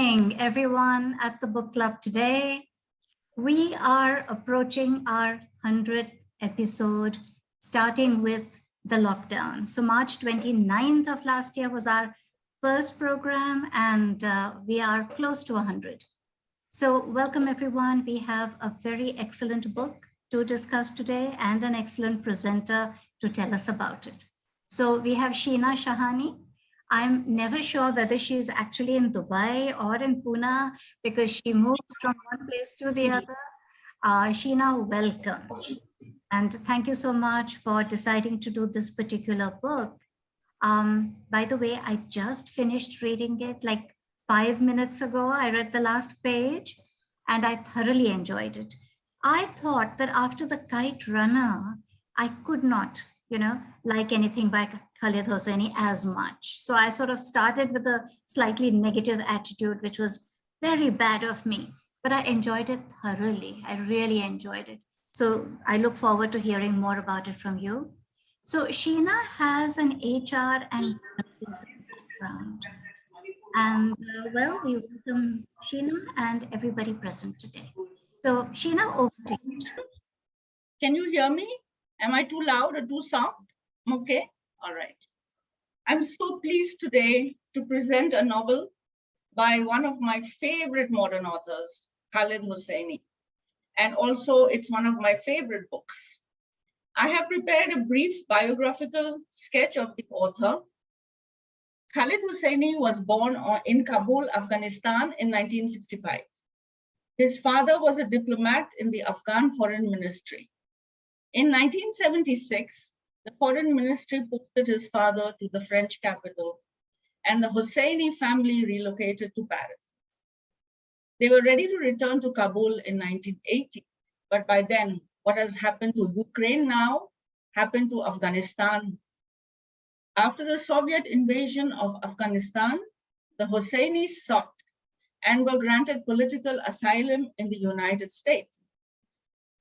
evening, everyone at the book club today. We are approaching our 100th episode, starting with the lockdown. So March 29th of last year was our first program, and we are close to 100. So welcome, everyone. We have a very excellent book to discuss today and an excellent presenter to tell us about it. So we have Sheena Shahani. I'm never sure whether she's actually in Dubai or in Pune because she moves from one place to the other. Sheena, welcome. And thank you so much for deciding to do this particular book. By the way, I just finished reading it like 5 minutes ago. I read the last page and I thoroughly enjoyed it. I thought that after the Kite Runner, I could not, like anything by Khaled Hosseini as much. So I sort of started with a slightly negative attitude, which was very bad of me, but I enjoyed it thoroughly. I really enjoyed it. So I look forward to hearing more about it from you. So Sheena has an HR and background. And well, we welcome Sheena and everybody present today. So Sheena, over to you. Can you hear me? Am I too loud or too soft? Okay, all right. I'm so pleased today to present a novel by one of my favorite modern authors, Khaled Hosseini. And also it's one of my favorite books. I have prepared a brief biographical sketch of the author. Khaled Hosseini was born in Kabul, Afghanistan in 1965. His father was a diplomat in the Afghan Foreign Ministry. In 1976, the Foreign Ministry posted his father to the French capital, and the Hosseini family relocated to Paris. They were ready to return to Kabul in 1980, but by then, what has happened to Ukraine now happened to Afghanistan. After the Soviet invasion of Afghanistan, the Hosseinis sought and were granted political asylum in the United States.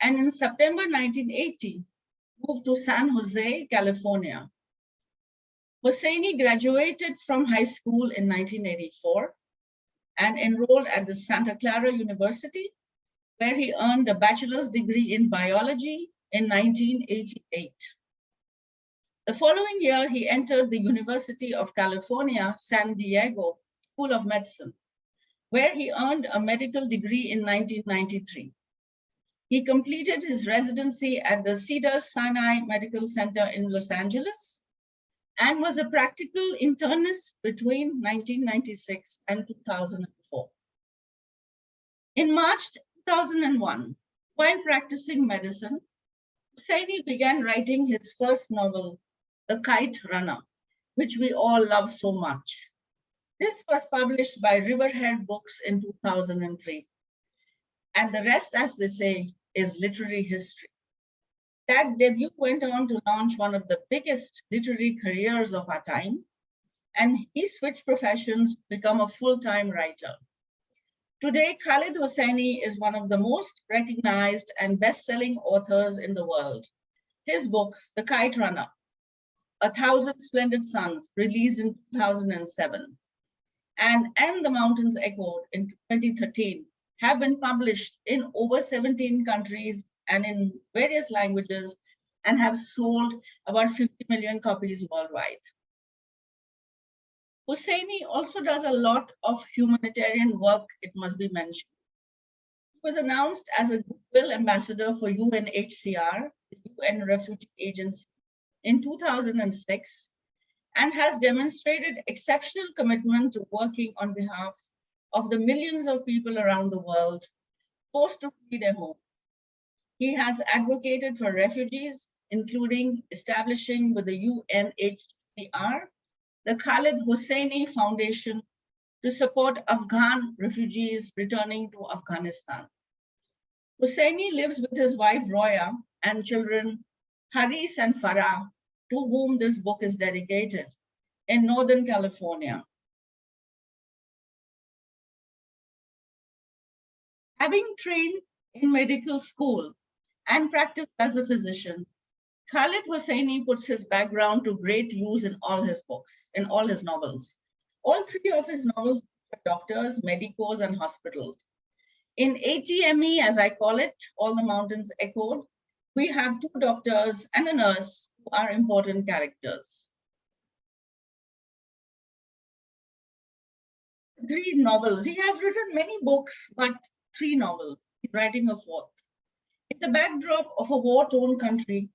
And in September 1980, moved to San Jose, California. Hosseini graduated from high school in 1984 and enrolled at the Santa Clara University, where he earned a bachelor's degree in biology in 1988. The following year, he entered the University of California, San Diego School of Medicine, where he earned a medical degree in 1993. He completed his residency at the Cedars-Sinai Medical Center in Los Angeles and was a practical internist between 1996 and 2004. In March 2001, while practicing medicine, Hosseini began writing his first novel, The Kite Runner, which we all love so much. This was published by Riverhead Books in 2003. And the rest, as they say, is literary history. That debut went on to launch one of the biggest literary careers of our time, and he switched professions to become a full-time writer. Today, Khaled Hosseini is one of the most recognized and best-selling authors in the world. His books, The Kite Runner, 1,000 Splendid Suns, released in 2007, and The Mountains Echoed in 2013, have been published in over 17 countries and in various languages and have sold about 50 million copies worldwide. Hosseini also does a lot of humanitarian work, it must be mentioned. He was announced as a goodwill ambassador for UNHCR, the UN Refugee Agency, in 2006, and has demonstrated exceptional commitment to working on behalf of the millions of people around the world forced to flee their homes. He has advocated for refugees, including establishing with the UNHCR the Khaled Hosseini Foundation to support Afghan refugees returning to Afghanistan. Hosseini lives with his wife Roya and children Haris and Farah, to whom this book is dedicated, in Northern California. Having trained in medical school and practiced as a physician, Khaled Hosseini puts his background to great use in all his books, in all his novels. All three of his novels doctors, medicos, and hospitals. In ATME, as I call it, All the Mountains Echoed, we have 2 doctors and a nurse who are important characters. 3 novels. He has written many books, but 3 novels. He's writing a 4th. In the backdrop of a war-torn country,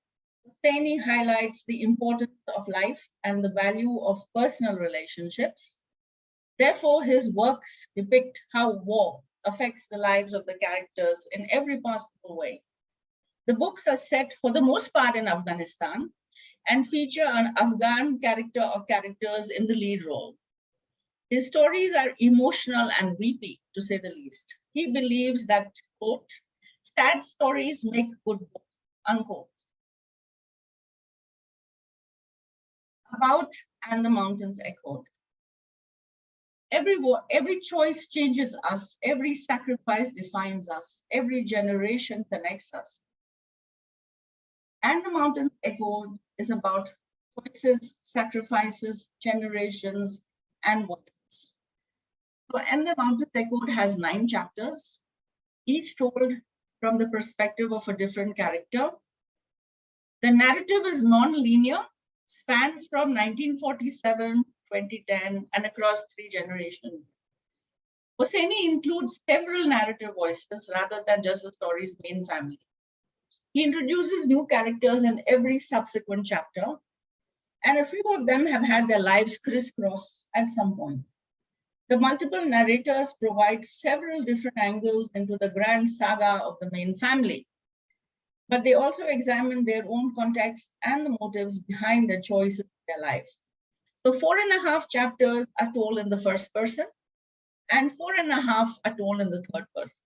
Hosseini highlights the importance of life and the value of personal relationships. Therefore, his works depict how war affects the lives of the characters in every possible way. The books are set for the most part in Afghanistan and feature an Afghan character or characters in the lead role. His stories are emotional and weepy, to say the least. He believes that, quote, sad stories make good books, unquote. About And the Mountains Echoed. Every choice changes us, every sacrifice defines us, every generation connects us. And the Mountains Echoed is about choices, sacrifices, generations, and voices. So, And the Mountains Echoed has 9 chapters, each told from the perspective of a different character. The narrative is non-linear, spans from 1947, 2010, and across 3 generations. Hosseini includes several narrative voices rather than just the story's main family. He introduces new characters in every subsequent chapter, and a few of them have had their lives crisscross at some point. The multiple narrators provide several different angles into the grand saga of the main family, but they also examine their own context and the motives behind their choices in their life. So 4.5 chapters are told in the first person, and 4.5 are told in the third person.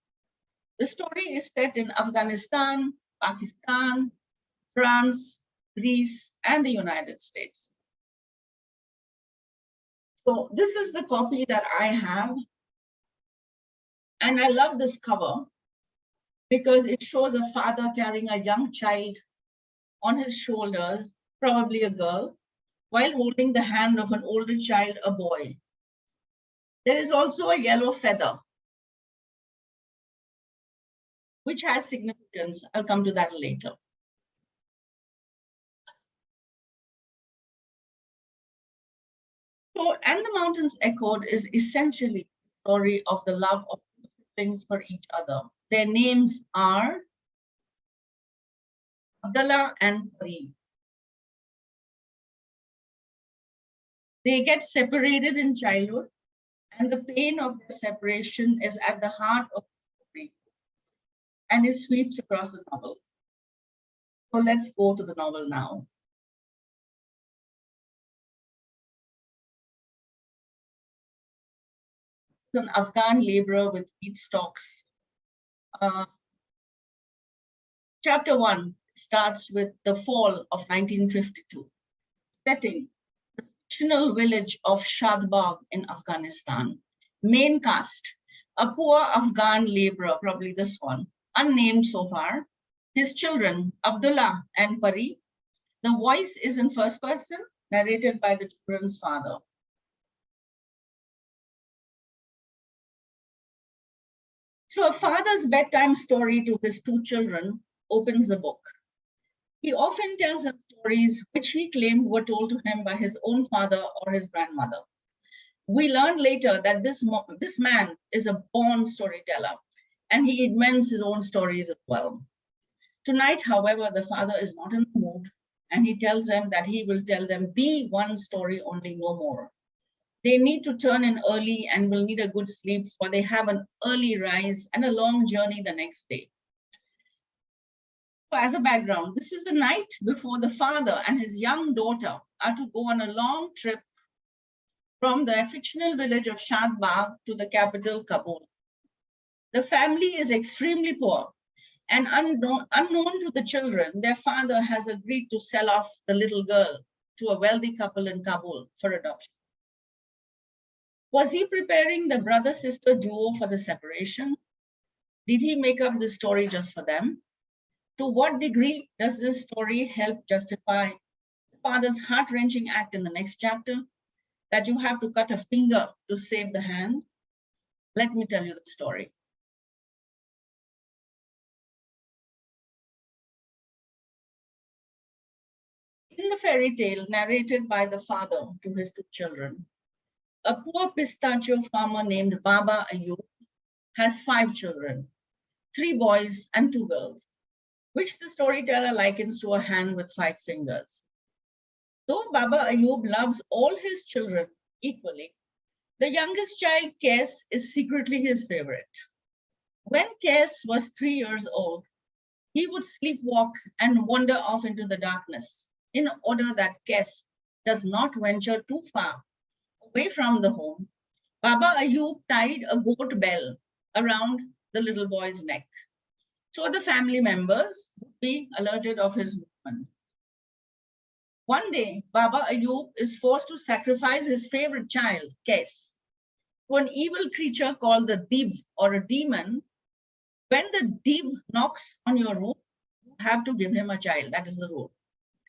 The story is set in Afghanistan, Pakistan, France, Greece, and the United States. So this is the copy that I have. And I love this cover because it shows a father carrying a young child on his shoulders, probably a girl, while holding the hand of an older child, a boy. There is also a yellow feather, which has significance. I'll come to that later. So, And the Mountains Echoed is essentially the story of the love of siblings for each other. Their names are Abdullah and Pari. They get separated in childhood, and the pain of their separation is at the heart of the story, and it sweeps across the novel. So let's go to the novel now. It's an Afghan laborer with wheat stalks. Chapter 1 starts with the fall of 1952. Setting, the fictional village of Shadbagh in Afghanistan. Main cast, a poor Afghan laborer, probably this one, unnamed so far. His children, Abdullah and Pari. The voice is in first person, narrated by the children's father. So a father's bedtime story to his 2 children opens the book. He often tells them stories which he claimed were told to him by his own father or his grandmother. We learn later that this man is a born storyteller, and he invents his own stories as well. Tonight, however, the father is not in the mood, and he tells them that he will tell them the one story only, no more. They need to turn in early and will need a good sleep, for they have an early rise and a long journey the next day. So as a background, this is the night before the father and his young daughter are to go on a long trip from the fictional village of Shadbagh to the capital, Kabul. The family is extremely poor, and unknown to the children, their father has agreed to sell off the little girl to a wealthy couple in Kabul for adoption. Was he preparing the brother-sister duo for the separation? Did he make up this story just for them? To what degree does this story help justify the father's heart-wrenching act in the next chapter, that you have to cut a finger to save the hand? Let me tell you the story. In the fairy tale narrated by the father to his two children, a poor pistachio farmer named Baba Ayub has 5 children, 3 boys and 2 girls, which the storyteller likens to a hand with 5 fingers. Though Baba Ayub loves all his children equally, the youngest child, Kes, is secretly his favorite. When Kes was 3 years old, he would sleepwalk and wander off into the darkness in order that Kes does not venture too far away from the home. Baba Ayub tied a goat bell around the little boy's neck, so the family members would be alerted of his movements. One day, Baba Ayub is forced to sacrifice his favorite child, Kes, to an evil creature called the Div, or a demon. When the Div knocks on your roof, you have to give him a child. That is the rule.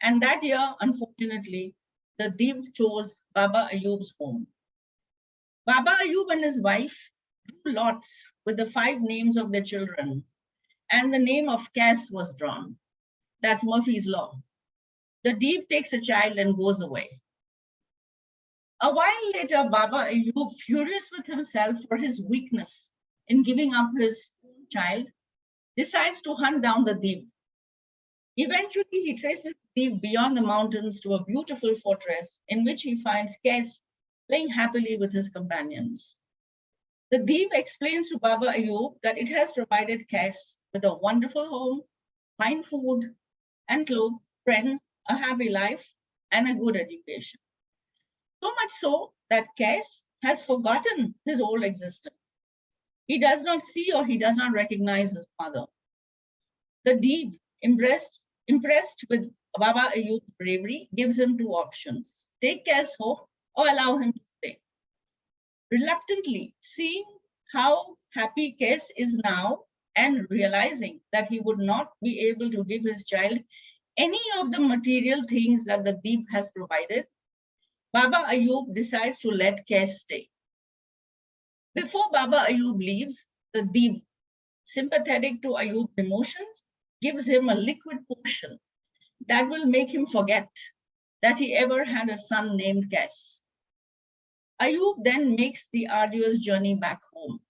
And that year, unfortunately, the Div chose Baba Ayub's home. Baba Ayub and his wife drew lots with the 5 names of their children, and the name of Kes was drawn. That's Murphy's Law. The Div takes a child and goes away. A while later, Baba Ayub, furious with himself for his weakness in giving up his own child, decides to hunt down the Div. Eventually, he traces the Div beyond the mountains to a beautiful fortress in which he finds Kes playing happily with his companions. The Div explains to Baba Ayub that it has provided Kes with a wonderful home, fine food and clothes, friends, a happy life, and a good education. So much so that Kes has forgotten his old existence. He does not see or he does not recognize his mother. The Div, impressed with Baba Ayub's bravery, gives him 2 options: take Kes home or allow him to stay. Reluctantly, seeing how happy Kes is now and realizing that he would not be able to give his child any of the material things that the Div has provided, Baba Ayub decides to let Kes stay. Before Baba Ayub leaves, the Div, sympathetic to Ayub's emotions, gives him a liquid potion that will make him forget that he ever had a son named Kes. Ayub then makes the arduous journey back home.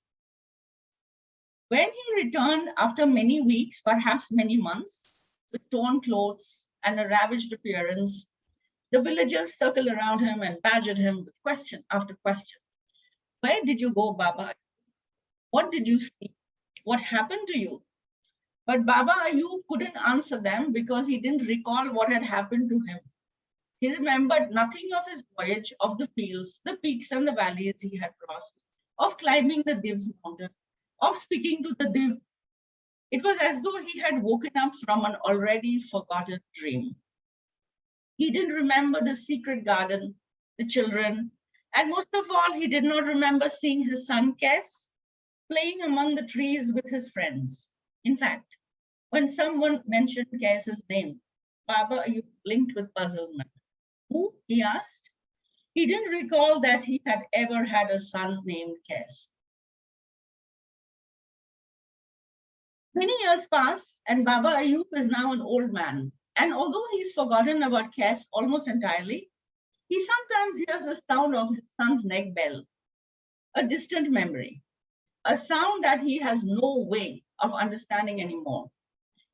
When he returned after many weeks, perhaps many months, with torn clothes and a ravaged appearance, the villagers circled around him and badgered him with question after question. Where did you go, Baba? What did you see? What happened to you? But Baba Ayub couldn't answer them because he didn't recall what had happened to him. He remembered nothing of his voyage, of the fields, the peaks and the valleys he had crossed, of climbing the Div's mountain, of speaking to the Div. It was as though he had woken up from an already forgotten dream. He didn't remember the secret garden, the children, and most of all, he did not remember seeing his son Kes playing among the trees with his friends. In fact, when someone mentioned Kes's name, Baba Ayub blinked with puzzlement. Who? He asked. He didn't recall that he had ever had a son named Kes. Many years pass, and Baba Ayub is now an old man. And although he's forgotten about Kes almost entirely, he sometimes hears the sound of his son's neck bell, a distant memory, a sound that he has no way of understanding anymore.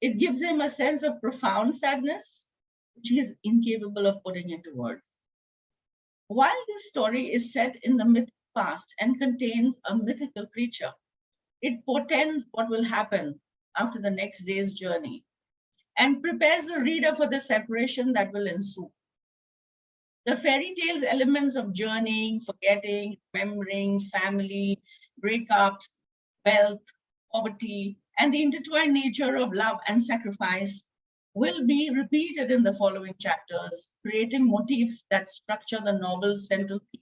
It gives him a sense of profound sadness, which he is incapable of putting into words. While this story is set in the mythic past and contains a mythical creature, it portends what will happen after the next day's journey and prepares the reader for the separation that will ensue. The fairy tale's elements of journeying, forgetting, remembering, family, breakups, wealth, poverty, and the intertwined nature of love and sacrifice will be repeated in the following chapters, creating motifs that structure the novel's central theme: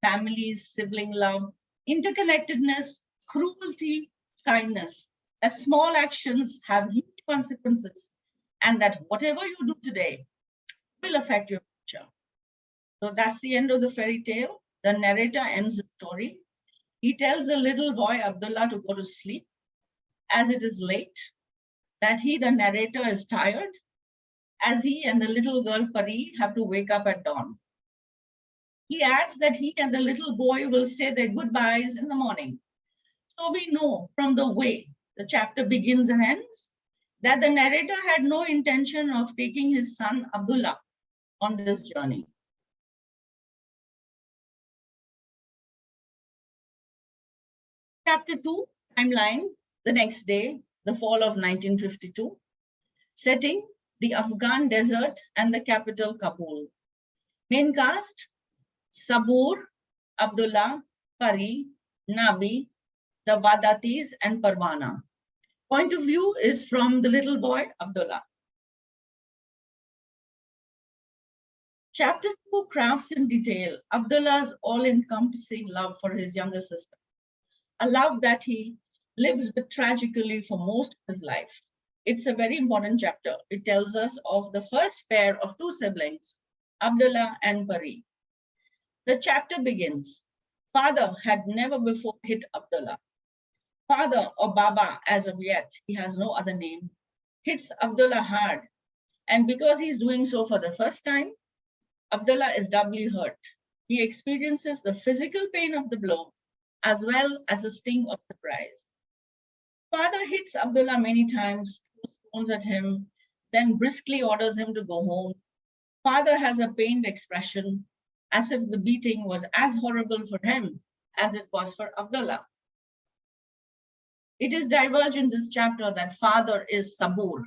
families, sibling love, interconnectedness, cruelty, kindness, that small actions have huge consequences, and that whatever you do today will affect your future. So that's the end of the fairy tale. The narrator ends the story. He tells the little boy Abdullah to go to sleep as it is late, that he, the narrator, is tired, as he and the little girl Pari have to wake up at dawn. He adds that he and the little boy will say their goodbyes in the morning. So we know from the way the chapter begins and ends that the narrator had no intention of taking his son Abdullah on this journey. Chapter 2, timeline, the next day, the fall of 1952. Setting, the Afghan desert and the capital Kabul. Main cast, Sabur, Abdullah, Pari, Nabi, the Wadatis, and Parwana. Point of view is from the little boy, Abdullah. Chapter 2 crafts in detail Abdullah's all-encompassing love for his younger sister, a love that he lives with tragically for most of his life. It's a very important chapter. It tells us of the first pair of two siblings, Abdullah and Pari. The chapter begins. Father had never before hit Abdullah. Father, or Baba as of yet, he has no other name, hits Abdullah hard. And because he's doing so for the first time, Abdullah is doubly hurt. He experiences the physical pain of the blow as well as the sting of surprise. Father hits Abdullah many times, stones at him, then briskly orders him to go home. Father has a pained expression, as if the beating was as horrible for him as it was for Abdullah. It is diverged in this chapter that father is Sabur,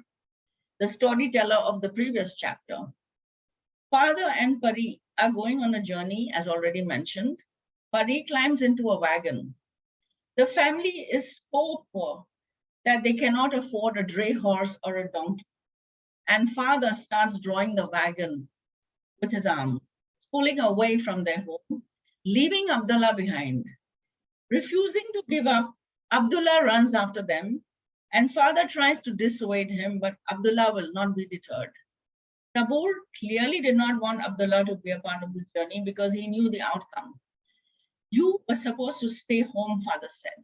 the storyteller of the previous chapter. Father and Pari are going on a journey, as already mentioned. Pari climbs into a wagon. The family is so poor that they cannot afford a dray horse or a donkey. And father starts drawing the wagon with his arms, pulling away from their home, leaving Abdullah behind. Refusing to give up, Abdullah runs after them, and father tries to dissuade him, but Abdullah will not be deterred. Sabur clearly did not want Abdullah to be a part of this journey because he knew the outcome. You were supposed to stay home, father said,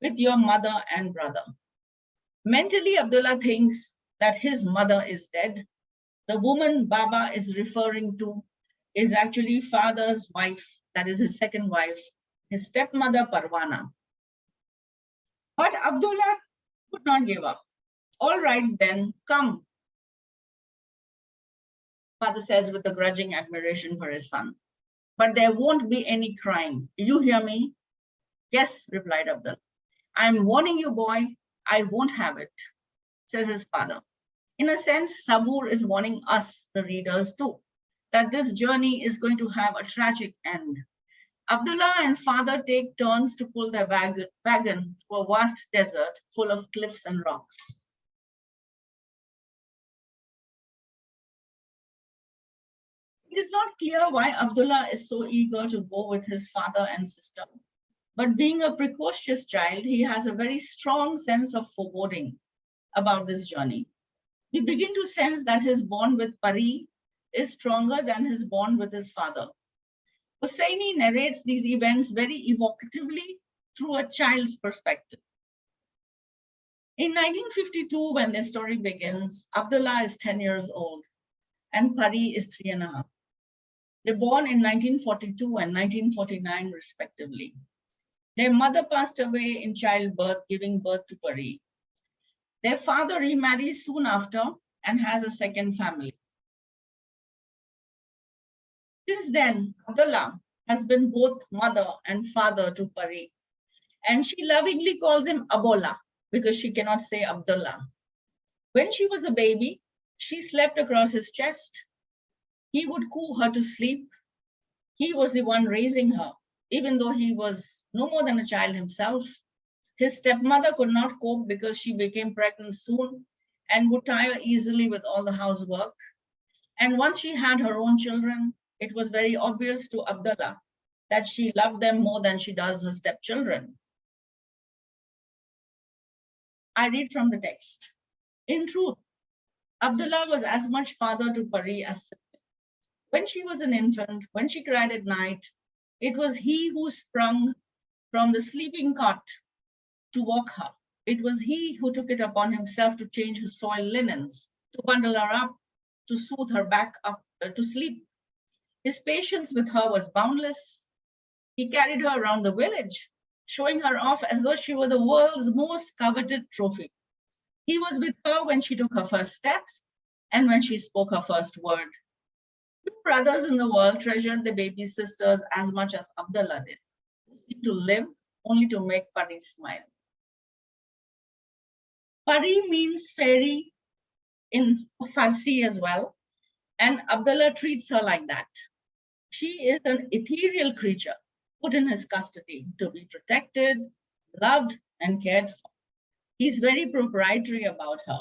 with your mother and brother. Mentally, Abdullah thinks that his mother is dead. The woman Baba is referring to is actually father's wife, that is his second wife, his stepmother Parwana. But Abdullah could not give up. All right then, come, father says with a grudging admiration for his son. But there won't be any crying. You hear me? Yes, replied Abdullah. I'm warning you, boy, I won't have it, says his father. In a sense, Sabur is warning us, the readers, too, that this journey is going to have a tragic end. Abdullah and father take turns to pull their wagon through a vast desert full of cliffs and rocks. It is not clear why Abdullah is so eager to go with his father and sister, but being a precocious child, he has a very strong sense of foreboding about this journey. We begin to sense that his bond with Pari is stronger than his bond with his father. Hosseini narrates these events very evocatively through a child's perspective. In 1952, when the story begins, Abdullah is 10 years old and Pari is 3.5. They're born in 1942 and 1949, respectively. Their mother passed away in childbirth, giving birth to Pari. Their father remarries soon after and has a second family. Since then, Abdullah has been both mother and father to Pari, and she lovingly calls him Abola because she cannot say Abdullah. When she was a baby, she slept across his chest. He would coo her to sleep. He was the one raising her, even though he was no more than a child himself. His stepmother could not cope because she became pregnant soon and would tire easily with all the housework. And once she had her own children, it was very obvious to Abdullah that she loved them more than she does her stepchildren. I read from the text. In truth, Abdullah was as much father to Pari as sibling. When she was an infant, when she cried at night, it was he who sprung from the sleeping cot to walk her. It was he who took it upon himself to change her soiled linens, to bundle her up, to soothe her back up to sleep. His patience with her was boundless. He carried her around the village, showing her off as though she were the world's most coveted trophy. He was with her when she took her first steps and when she spoke her first word. Two brothers in the world treasured the baby sisters as much as Abdullah did, who seemed to live only to make Pari smile. Pari means fairy in Farsi as well, and Abdullah treats her like that. She is an ethereal creature put in his custody to be protected, loved, and cared for. He's very proprietary about her.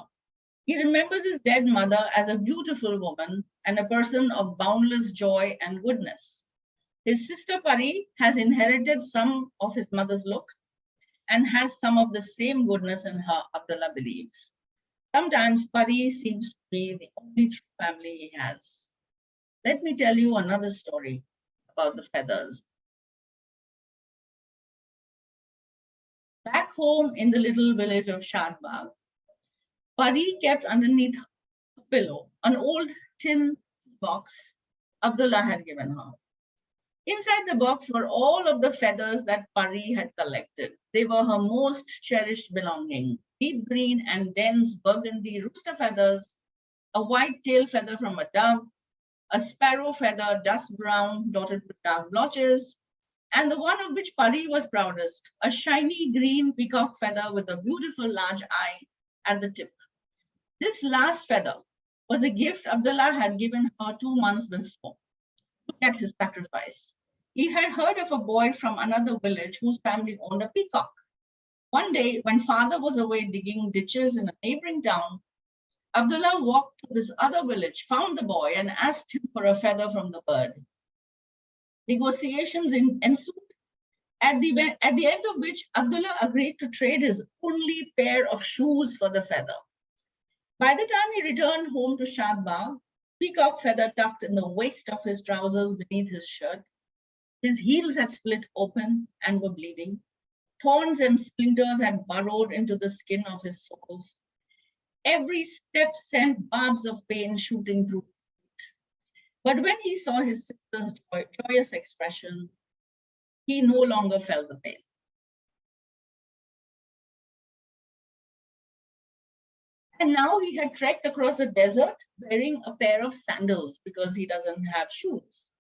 He remembers his dead mother as a beautiful woman and a person of boundless joy and goodness. His sister Pari has inherited some of his mother's looks and has some of the same goodness in her, Abdullah believes. Sometimes Pari seems to be the only true family he has. Let me tell you another story about the feathers. Back home in the little village of Shadbagh, Pari kept underneath a pillow an old tin box Abdullah had given her. Inside the box were all of the feathers that Pari had collected. They were her most cherished belongings: deep green and dense burgundy rooster feathers, a white tail feather from a dove, a sparrow feather, dust brown, dotted with dark blotches, and the one of which Pari was proudest, a shiny green peacock feather with a beautiful large eye at the tip. This last feather was a gift Abdullah had given her 2 months before. Look at his sacrifice. He had heard of a boy from another village whose family owned a peacock. One day, when father was away digging ditches in a neighboring town, Abdullah walked to this other village, found the boy, and asked him for a feather from the bird. Negotiations ensued, at the end of which Abdullah agreed to trade his only pair of shoes for the feather. By the time he returned home to Shadbagh, peacock feather tucked in the waist of his trousers beneath his shirt, his heels had split open and were bleeding. Thorns and splinters had burrowed into the skin of his soles. Every step sent barbs of pain shooting through his feet. But when he saw his sister's joyous expression, he no longer felt the pain. And now he had trekked across the desert wearing a pair of sandals because he doesn't have shoes.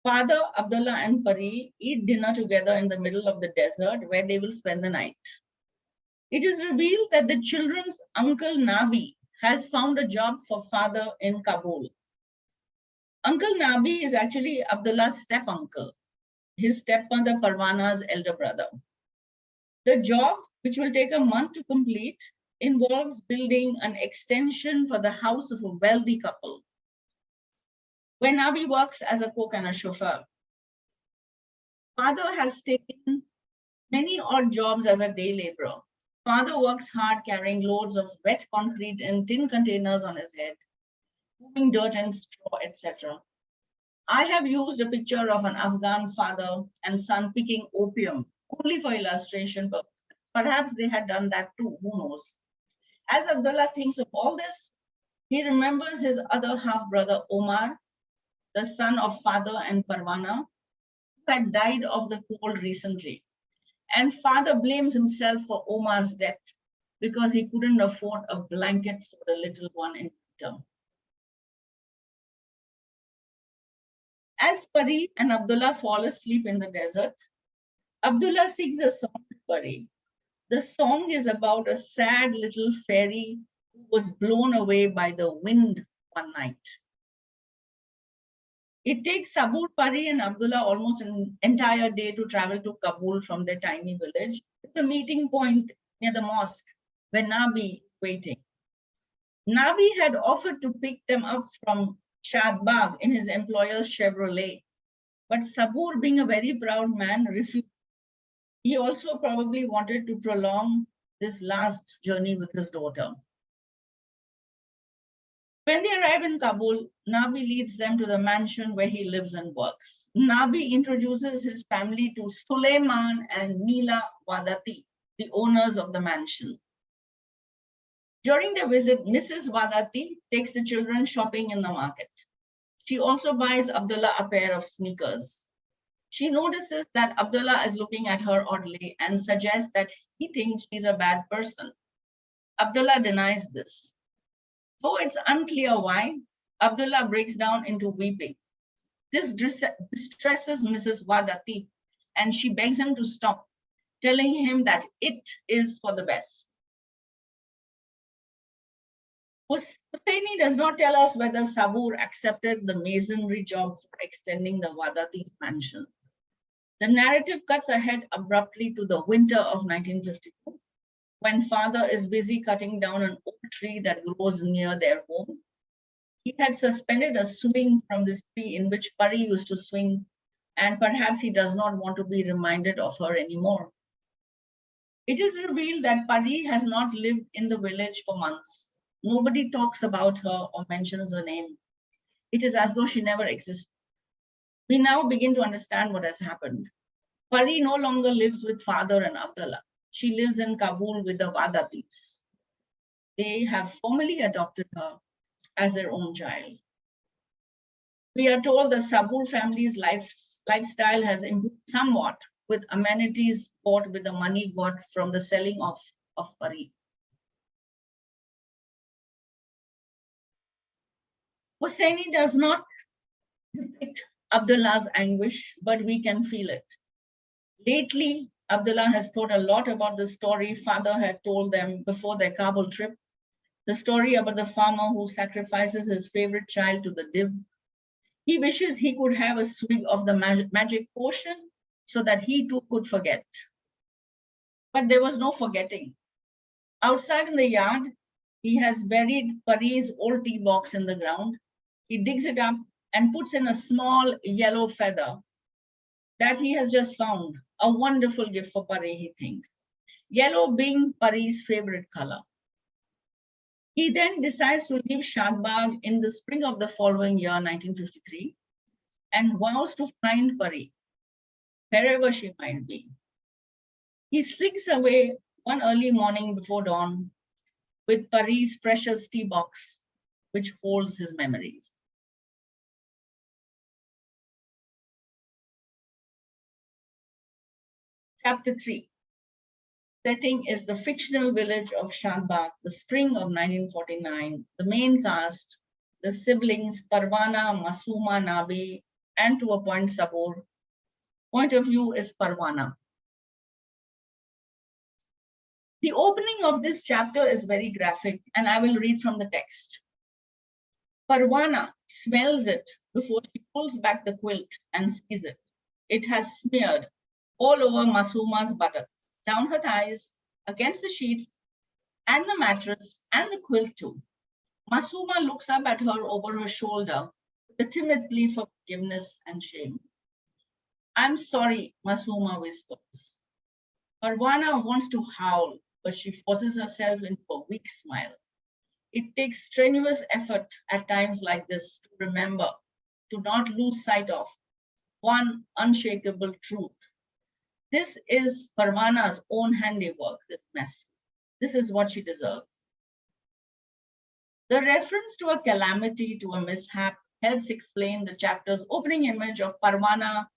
Father, Abdullah, and Pari eat dinner together in the middle of the desert where they will spend the night. It is revealed that the children's uncle Nabi has found a job for father in Kabul. Uncle Nabi is actually Abdullah's step-uncle, his stepmother Parwana's elder brother. The job, which will take a month to complete, involves building an extension for the house of a wealthy couple, where Nabi works as a cook and a chauffeur. Father has taken many odd jobs as a day laborer. Father works hard carrying loads of wet concrete in tin containers on his head, moving dirt and straw, etc. I have used a picture of an Afghan father and son picking opium only for illustration purposes. Perhaps they had done that too, who knows? As Abdullah thinks of all this, he remembers his other half-brother Omar, the son of father and Parwana, who had died of the cold recently. And father blames himself for Omar's death because he couldn't afford a blanket for the little one in winter. As Pari and Abdullah fall asleep in the desert, Abdullah sings a song to Pari. The song is about a sad little fairy who was blown away by the wind one night. It takes Sabur, Pari, and Abdullah almost an entire day to travel to Kabul from their tiny village, with the meeting point near the mosque where Nabi is waiting. Nabi had offered to pick them up from Shadbagh in his employer's Chevrolet, but Sabur, being a very proud man, refused. He also probably wanted to prolong this last journey with his daughter. When they arrive in Kabul, Nabi leads them to the mansion where he lives and works. Nabi introduces his family to Suleiman and Mila Wadati, the owners of the mansion. During their visit, Mrs. Wadati takes the children shopping in the market. She also buys Abdullah a pair of sneakers. She notices that Abdullah is looking at her oddly and suggests that he thinks she's a bad person. Abdullah denies this. Though it's unclear why, Abdullah breaks down into weeping. This distresses Mrs. Wadati, and she begs him to stop, telling him that it is for the best. Hosseini does not tell us whether Sabur accepted the masonry job for extending the Wadati's mansion. The narrative cuts ahead abruptly to the winter of 1952, when father is busy cutting down an oak tree that grows near their home. He had suspended a swing from this tree in which Pari used to swing, and perhaps he does not want to be reminded of her anymore. It is revealed that Pari has not lived in the village for months. Nobody talks about her or mentions her name. It is as though she never existed. We now begin to understand what has happened. Pari no longer lives with father and Abdullah. She lives in Kabul with the Wadatis. They have formally adopted her as their own child. We are told the Sabur family's lifestyle has improved somewhat, with amenities bought with the money got from the selling of Pari. Hosseini does not depict Abdullah's anguish, but we can feel it. Lately, Abdullah has thought a lot about the story father had told them before their Kabul trip, the story about the farmer who sacrifices his favorite child to the div. He wishes he could have a swig of the magic potion so that he too could forget. But there was no forgetting. Outside in the yard, he has buried Pari's old tea box in the ground. He digs it up and puts in a small yellow feather that he has just found, a wonderful gift for Pari, he thinks. Yellow being Pari's favorite color. He then decides to leave Shadbagh in the spring of the following year, 1953, and vows to find Pari, wherever she might be. He slinks away one early morning before dawn with Pari's precious tea box, which holds his memories. Chapter 3. Setting is the fictional village of Shadbagh, the spring of 1949. The main cast, the siblings Parwana, Masuma, Nabi, and to a point Sabur. Point of view is Parwana. The opening of this chapter is very graphic, and I will read from the text. Parwana smells it before she pulls back the quilt and sees it. It has smeared all over Masuma's buttocks, down her thighs, against the sheets, and the mattress, and the quilt too. Masuma looks up at her over her shoulder with a timid plea for forgiveness and shame. I'm sorry, Masuma whispers. Parwana wants to howl, but she forces herself into a weak smile. It takes strenuous effort at times like this to remember, to not lose sight of one unshakable truth. This is Parwana's own handiwork, this mess. This is what she deserves. The reference to a calamity, to a mishap, helps explain the chapter's opening image of Parwana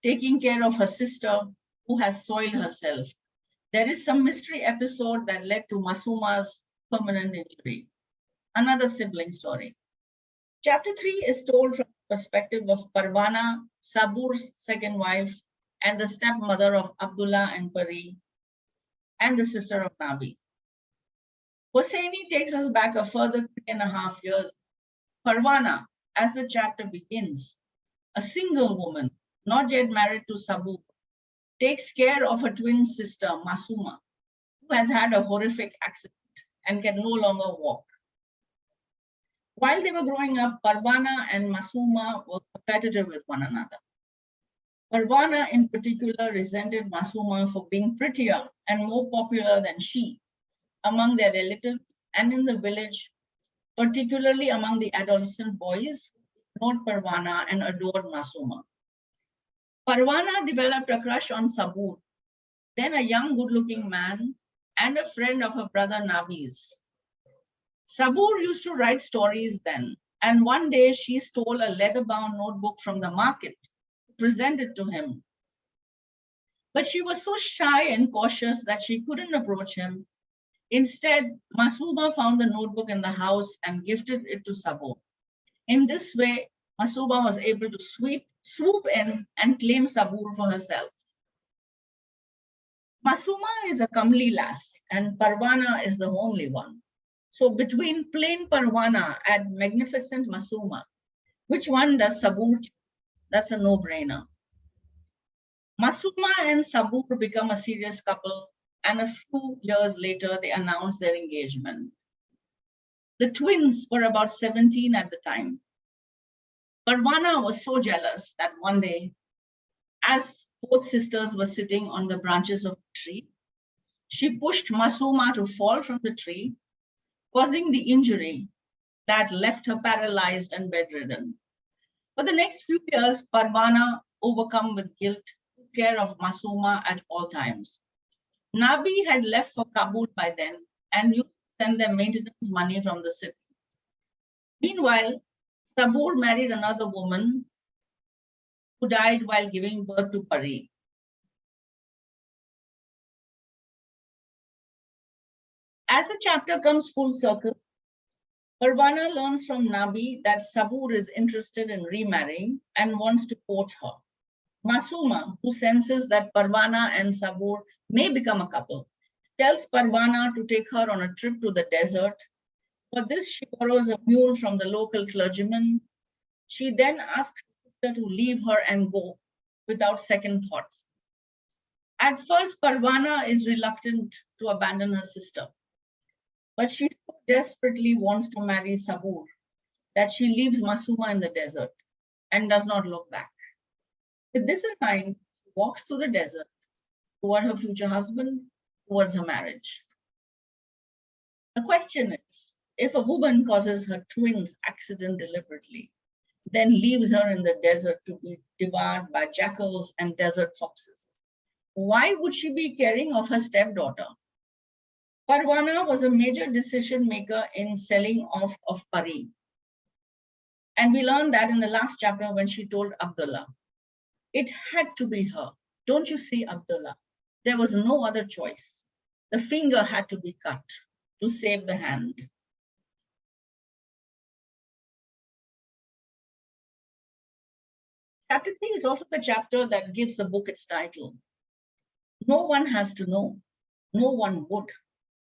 taking care of her sister who has soiled herself. There is some mystery episode that led to Masuma's permanent injury. Another sibling story. Chapter 3 is told from the perspective of Parwana, Sabur's second wife, and the stepmother of Abdullah and Pari, and the sister of Nabi. Hosseini takes us back a further 3.5 years. Parwana, as the chapter begins, a single woman, not yet married to Sabur, takes care of her twin sister, Masuma, who has had a horrific accident and can no longer walk. While they were growing up, Parwana and Masuma were competitive with one another. Parwana in particular resented Masuma for being prettier and more popular than she among their relatives and in the village, particularly among the adolescent boys who ignored Parwana and adored Masuma. Parwana developed a crush on Sabur, then a young, good-looking man and a friend of her brother Nabi's. Sabur used to write stories then, and one day she stole a leather-bound notebook from the market to present it to him. But she was so shy and cautious that she couldn't approach him. Instead, Masuma found the notebook in the house and gifted it to Sabur. In this way, Masuma was able to swoop in and claim Sabur for herself. Masuma is a comely lass and Parwana is the homely one. So between plain Parwana and magnificent Masuma, which one does Sabur choose? That's a no-brainer. Masuma and Sabur become a serious couple, and a few years later, they announced their engagement. The twins were about 17 at the time. Parwana was so jealous that one day, as both sisters were sitting on the branches of a tree, she pushed Masuma to fall from the tree, causing the injury that left her paralyzed and bedridden. For the next few years, Parwana, overcome with guilt, took care of Masuma at all times. Nabi had left for Kabul by then and used to send them maintenance money from the city. Meanwhile, Sabur married another woman who died while giving birth to Pari. As the chapter comes full circle, Parwana learns from Nabi that Sabur is interested in remarrying and wants to court her. Masuma, who senses that Parwana and Sabur may become a couple, tells Parwana to take her on a trip to the desert. For this, she borrows a mule from the local clergyman. She then asks her sister to leave her and go without second thoughts. At first, Parwana is reluctant to abandon her sister, but she so desperately wants to marry Sabur that she leaves Masuma in the desert and does not look back. With this in mind, she walks through the desert toward her future husband, towards her marriage. The question is, if a woman causes her twins accident deliberately, then leaves her in the desert to be devoured by jackals and desert foxes, why would she be caring of her stepdaughter? Parwana was a major decision maker in selling off of Pari. And we learned that in the last chapter when she told Abdullah. It had to be her. Don't you see, Abdullah? There was no other choice. The finger had to be cut to save the hand. Chapter 3 is also the chapter that gives the book its title. No one has to know. No one would.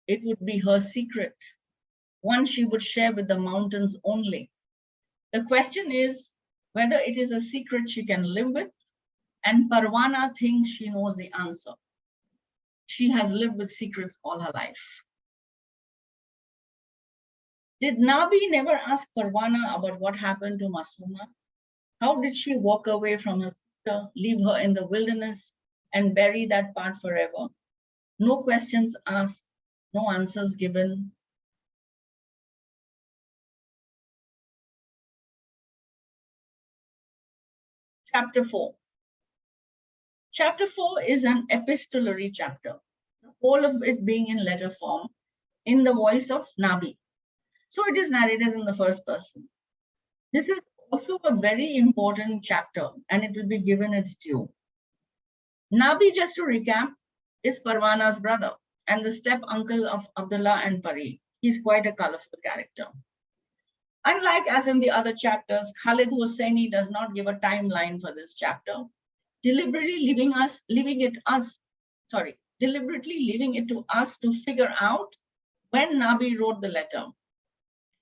It would be her secret, one she would share with the mountains only. The question is whether it is a secret she can live with, and Parwana thinks she knows the answer. She has lived with secrets all her life. Did Nabi never ask Parwana about what happened to Masuma? How did she walk away from her sister, leave her in the wilderness, and bury that part forever? No questions asked, no answers given. Chapter 4. Chapter 4 is an epistolary chapter, the whole of it being in letter form, in the voice of Nabi. So it is narrated in the first person. This is also a very important chapter, and it will be given its due. Nabi, just to recap, is Parwana's brother and the step uncle of Abdullah and Pari. He's quite a colorful character. Unlike as in the other chapters, Khaled Hosseini does not give a timeline for this chapter, deliberately leaving it to us to figure out when Nabi wrote the letter.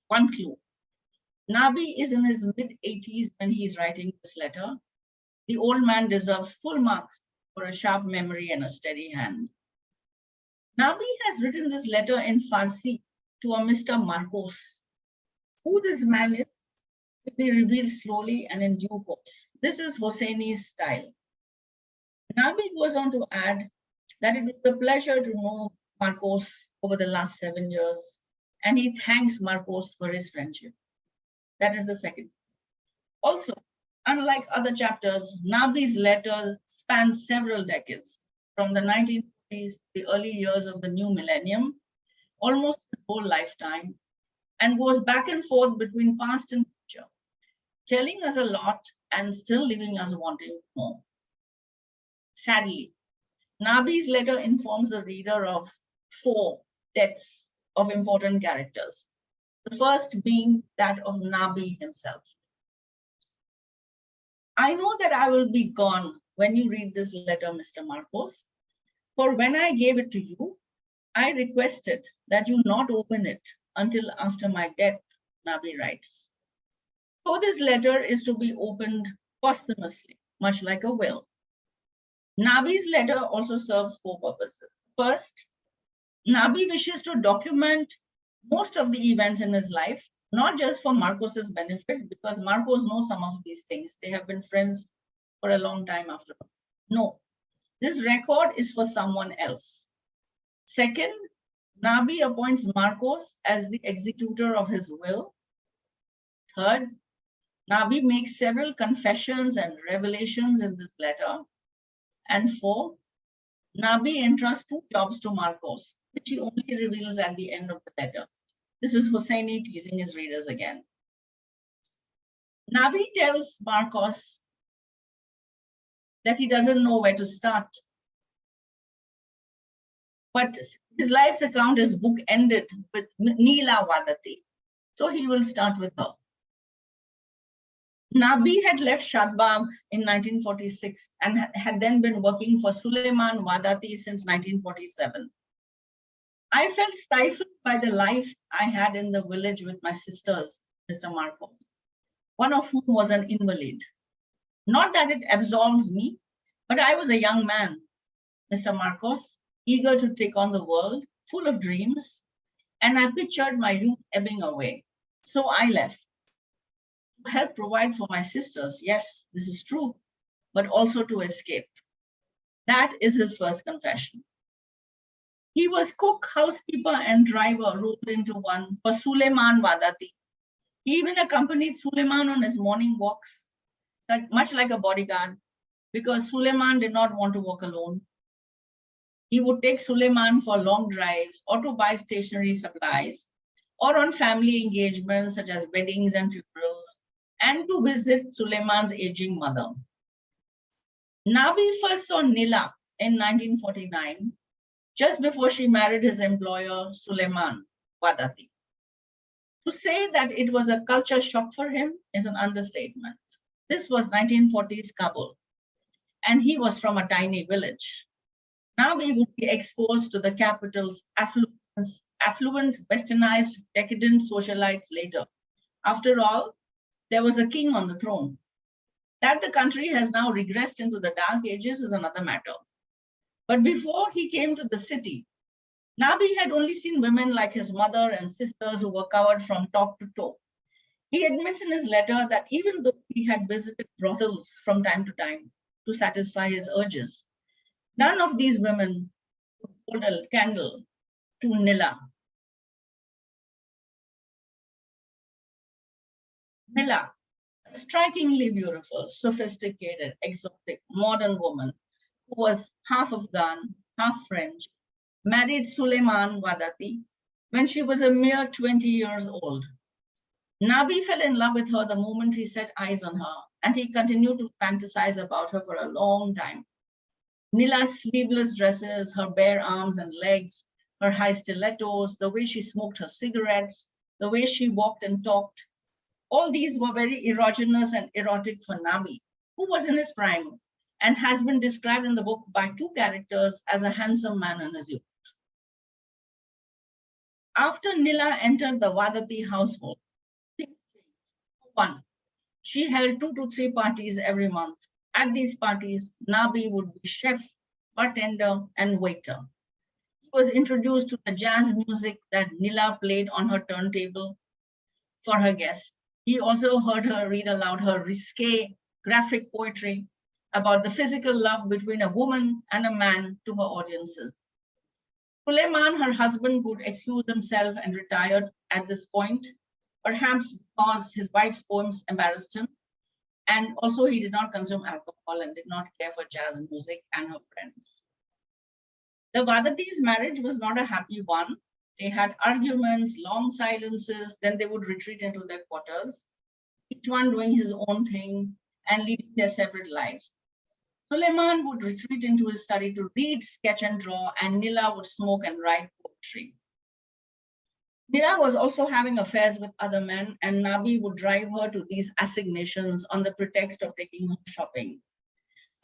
One clue. Nabi is in his mid-80s when he's writing this letter. The old man deserves full marks for a sharp memory and a steady hand. Nabi has written this letter in Farsi to a Mr. Marcos. Who this man is will be revealed slowly and in due course. This is Hosseini's style. Nabi goes on to add that it was a pleasure to know Marcos over the last 7 years, and he thanks Marcos for his friendship. That is the second. Also, unlike other chapters, Nabi's letter spans several decades, from the 1940s to the early years of the new millennium, almost his whole lifetime, and goes back and forth between past and future, telling us a lot and still leaving us wanting more. Sadly, Nabi's letter informs the reader of 4 deaths of important characters, the first being that of Nabi himself. I know that I will be gone when you read this letter, Mr. Marcos, for when I gave it to you, I requested that you not open it until after my death, Nabi writes. So this letter is to be opened posthumously, much like a will. Nabi's letter also serves 4 purposes. First, Nabi wishes to document most of the events in his life, not just for Marcos's benefit, because Marcos knows some of these things. They have been friends for a long time after. No, this record is for someone else. Second, Nabi appoints Marcos as the executor of his will. Third, Nabi makes several confessions and revelations in this letter. And 4, Nabi entrusts 2 jobs to Marcos, which he only reveals at the end of the letter. This is Hosseini teasing his readers again. Nabi tells Marcos that he doesn't know where to start. But his life's account is book-ended with Neela Vadati. So he will start with her. Nabi had left Shadbagh in 1946 and had then been working for Suleiman Vadati since 1947. I felt stifled by the life I had in the village with my sisters, Mr. Marcos, one of whom was an invalid. Not that it absolves me, but I was a young man, Mr. Marcos, eager to take on the world, full of dreams, and I pictured my youth ebbing away. So I left. To help provide for my sisters, yes, this is true, but also to escape. That is his first confession. He was cook, housekeeper, and driver rolled into one for Suleiman Vadati. He even accompanied Suleiman on his morning walks, much like a bodyguard, because Suleiman did not want to walk alone. He would take Suleiman for long drives or to buy stationery supplies or on family engagements such as weddings and funerals, and to visit Suleiman's aging mother. Nabi first saw Nila in 1949, just before she married his employer, Suleiman Vadati. To say that it was a culture shock for him is an understatement. This was 1940s Kabul, and he was from a tiny village. Nabi would be exposed to the capital's affluent, westernized, decadent socialites later. After all, there was a king on the throne. That the country has now regressed into the dark ages is another matter. But before he came to the city, Nabi had only seen women like his mother and sisters who were covered from top to toe. He admits in his letter that even though he had visited brothels from time to time to satisfy his urges, none of these women would hold a candle to Nila. Nila, a strikingly beautiful, sophisticated, exotic, modern woman who was half Afghan, half French, married Suleiman Vadati when she was a mere 20 years old. Nabi fell in love with her the moment he set eyes on her, and he continued to fantasize about her for a long time. Nila's sleeveless dresses, her bare arms and legs, her high stilettos, the way she smoked her cigarettes, the way she walked and talked, all these were very erogenous and erotic for Nabi, who was in his prime and has been described in the book by 2 characters as a handsome man in his youth. After Nila entered the Vadati household, things changed. 1, she held 2 to 3 parties every month. At these parties, Nabi would be chef, bartender, and waiter. He was introduced to the jazz music that Nila played on her turntable for her guests. He also heard her read aloud her risque, graphic poetry about the physical love between a woman and a man to her audiences. Suleiman, her husband, would excuse himself and retired at this point, perhaps because his wife's poems embarrassed him. And also he did not consume alcohol and did not care for jazz music and her friends. The Vadati's marriage was not a happy one. They had arguments, long silences, then they would retreat into their quarters, each one doing his own thing and leading their separate lives. Suleiman would retreat into his study to read, sketch, and draw, and Nila would smoke and write poetry. Nila was also having affairs with other men, and Nabi would drive her to these assignations on the pretext of taking her shopping.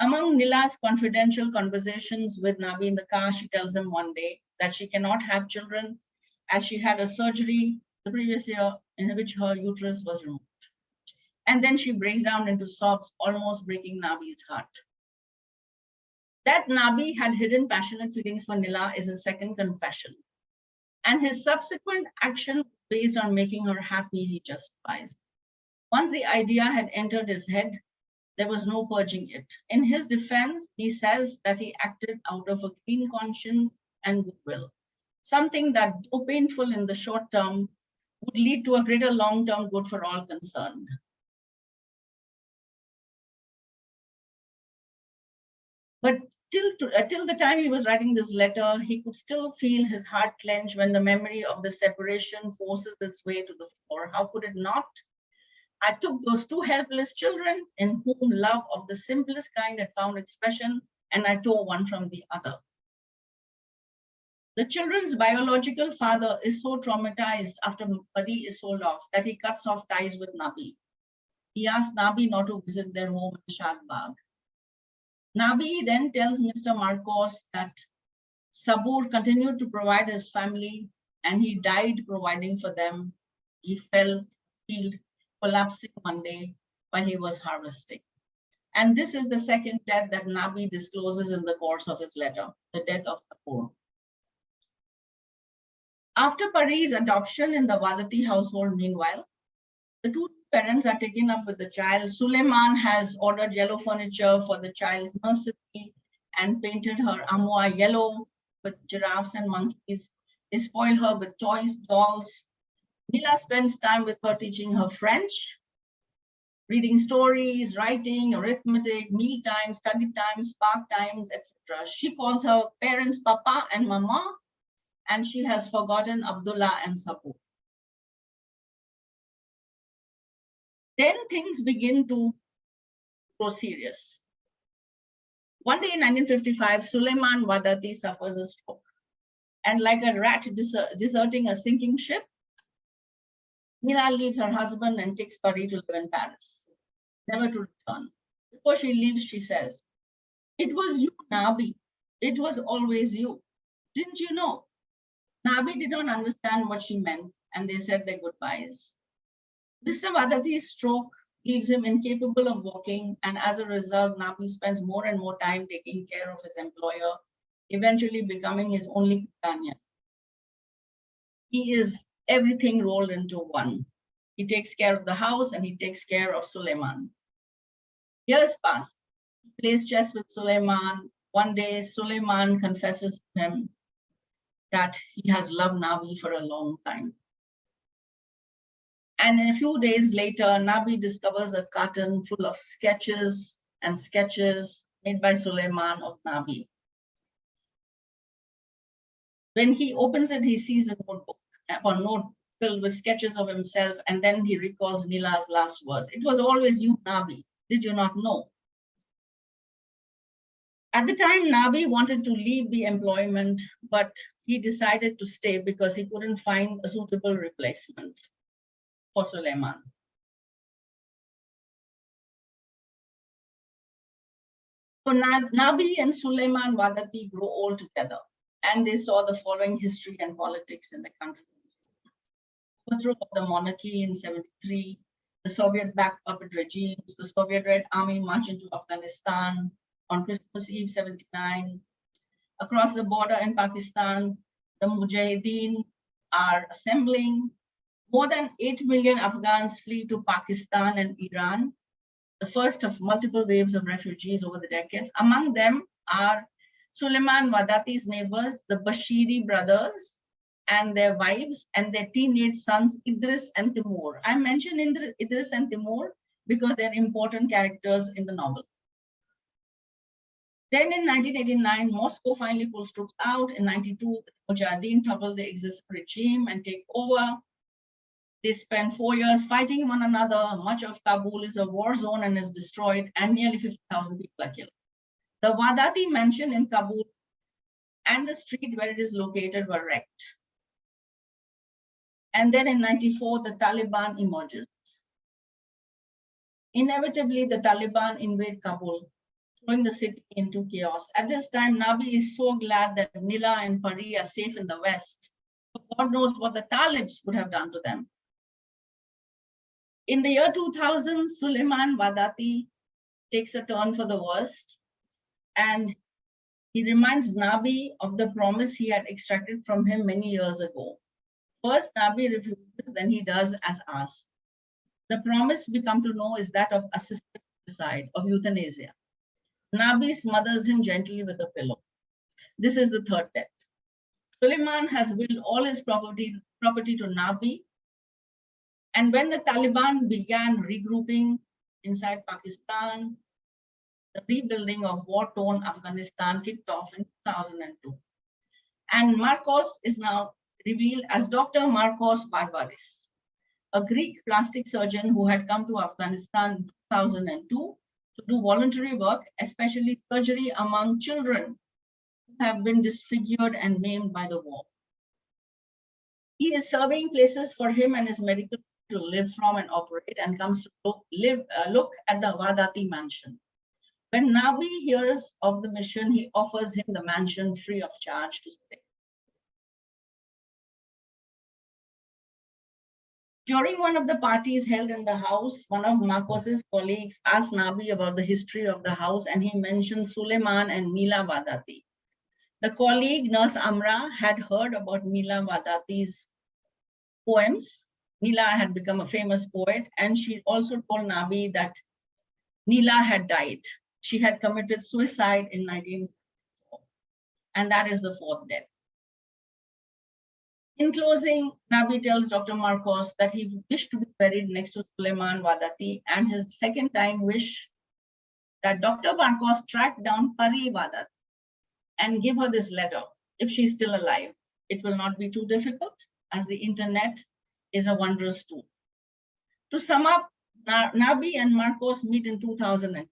Among Nila's confidential conversations with Nabi in the car, she tells him one day that she cannot have children as she had a surgery the previous year in which her uterus was removed. And then she breaks down into sobs, almost breaking Nabi's heart. That Nabi had hidden passionate feelings for Nila is his second confession. And his subsequent action based on making her happy, he justifies. Once the idea had entered his head, there was no purging it. In his defense, he says that he acted out of a clean conscience and goodwill, something that, though painful in the short term, would lead to a greater long-term good for all concerned. But till the time he was writing this letter, he could still feel his heart clench when the memory of the separation forces its way to the fore. How could it not? I took those two helpless children in whom love of the simplest kind had found expression, and I tore one from the other. The children's biological father is so traumatized after Pari is sold off that he cuts off ties with Nabi. He asks Nabi not to visit their home in Shadbagh. Nabi then tells Mr. Marcos that Sabur continued to provide his family and he died providing for them. He fell ill, collapsing one day while he was harvesting. And this is the second death that Nabi discloses in the course of his letter, the death of Sabur. After Pari's adoption in the Vadati household, meanwhile, the two parents are taken up with the child. Suleiman has ordered yellow furniture for the child's nursery and painted her amua yellow with giraffes and monkeys. They spoil her with toys, dolls. Nila spends time with her teaching her French, reading stories, writing, arithmetic, meal time, study time, spark times, etc. She calls her parents Papa and Mama, and she has forgotten Abdullah and Sabur. Then things begin to grow serious. One day in 1955, Suleiman Vadati suffers a stroke. And like a rat deserting a sinking ship, Nila leaves her husband and takes Pari to live in Paris, never to return. Before she leaves, she says, "It was you, Nabi. It was always you. Didn't you know?" Nabi did not understand what she meant, and they said their goodbyes. Mr. Vadati's stroke leaves him incapable of walking, and as a result, Nabi spends more and more time taking care of his employer, eventually becoming his only companion. He is everything rolled into one. He takes care of the house and he takes care of Suleiman. Years pass. He plays chess with Suleiman. One day, Suleiman confesses to him that he has loved Nabi for a long time. And a few days later, Nabi discovers a carton full of sketches made by Suleiman of Nabi. When he opens it, he sees a note filled with sketches of himself, and then he recalls Nila's last words. "It was always you, Nabi. Did you not know?" At the time, Nabi wanted to leave the employment, but he decided to stay because he couldn't find a suitable replacement for Suleiman. So Nabi and Suleiman Vadati grow old together, and they saw the following history and politics in the country. Overthrow of the monarchy in 1973, the Soviet-backed puppet regimes, the Soviet Red Army march into Afghanistan on Christmas Eve 1979. Across the border in Pakistan, the Mujahideen are assembling. More than 8 million Afghans flee to Pakistan and Iran, the first of multiple waves of refugees over the decades. Among them are Suleiman Wadati's neighbors, the Bashiri brothers, and their wives and their teenage sons, Idris and Timur. I mention Idris and Timur because they're important characters in the novel. Then in 1989, Moscow finally pulls troops out. In 92, Mujahideen topple the existing regime and take over. They spend 4 years fighting one another. Much of Kabul is a war zone and is destroyed, and nearly 50,000 people are killed. The Wadati mansion in Kabul and the street where it is located were wrecked. And then in 94, the Taliban emerges. Inevitably, the Taliban invade Kabul, throwing the city into chaos. At this time, Nabi is so glad that Nila and Pari are safe in the West. God knows what the Talibs would have done to them. In the year 2000, Suleiman Wadati takes a turn for the worst, and he reminds Nabi of the promise he had extracted from him many years ago. First, Nabi refuses, then he does as asked. The promise we come to know is that of assisted suicide, of euthanasia. Nabi smothers him gently with a pillow. This is the third death. Suleiman has willed all his property to Nabi. And when the Taliban began regrouping inside Pakistan, the rebuilding of war-torn Afghanistan kicked off in 2002. And Marcos is now revealed as Dr. Marcos Barbaris, a Greek plastic surgeon who had come to Afghanistan in 2002 to do voluntary work, especially surgery among children who have been disfigured and maimed by the war. He is surveying places for him and his medical to live from and operate, and comes to look at the Wadati mansion. When Nabi hears of the mission, he offers him the mansion free of charge to stay. During one of the parties held in the house, one of Marcos's colleagues asked Nabi about the history of the house, and he mentioned Suleiman and Mila Wadati. The colleague, Nurse Amra, had heard about Mila Wadati's poems. Mila had become a famous poet, and she also told Nabi that Nila had died. She had committed suicide in 1974, and that is the fourth death. In closing, Nabi tells Dr. Marcos that he wished to be buried next to Suleiman Wadati, and his second time wish that Dr. Marcos track down Pari Wadati and give her this letter if she's still alive. It will not be too difficult, as the internet is a wondrous tool. To sum up, Nabi and Marcos meet in 2002.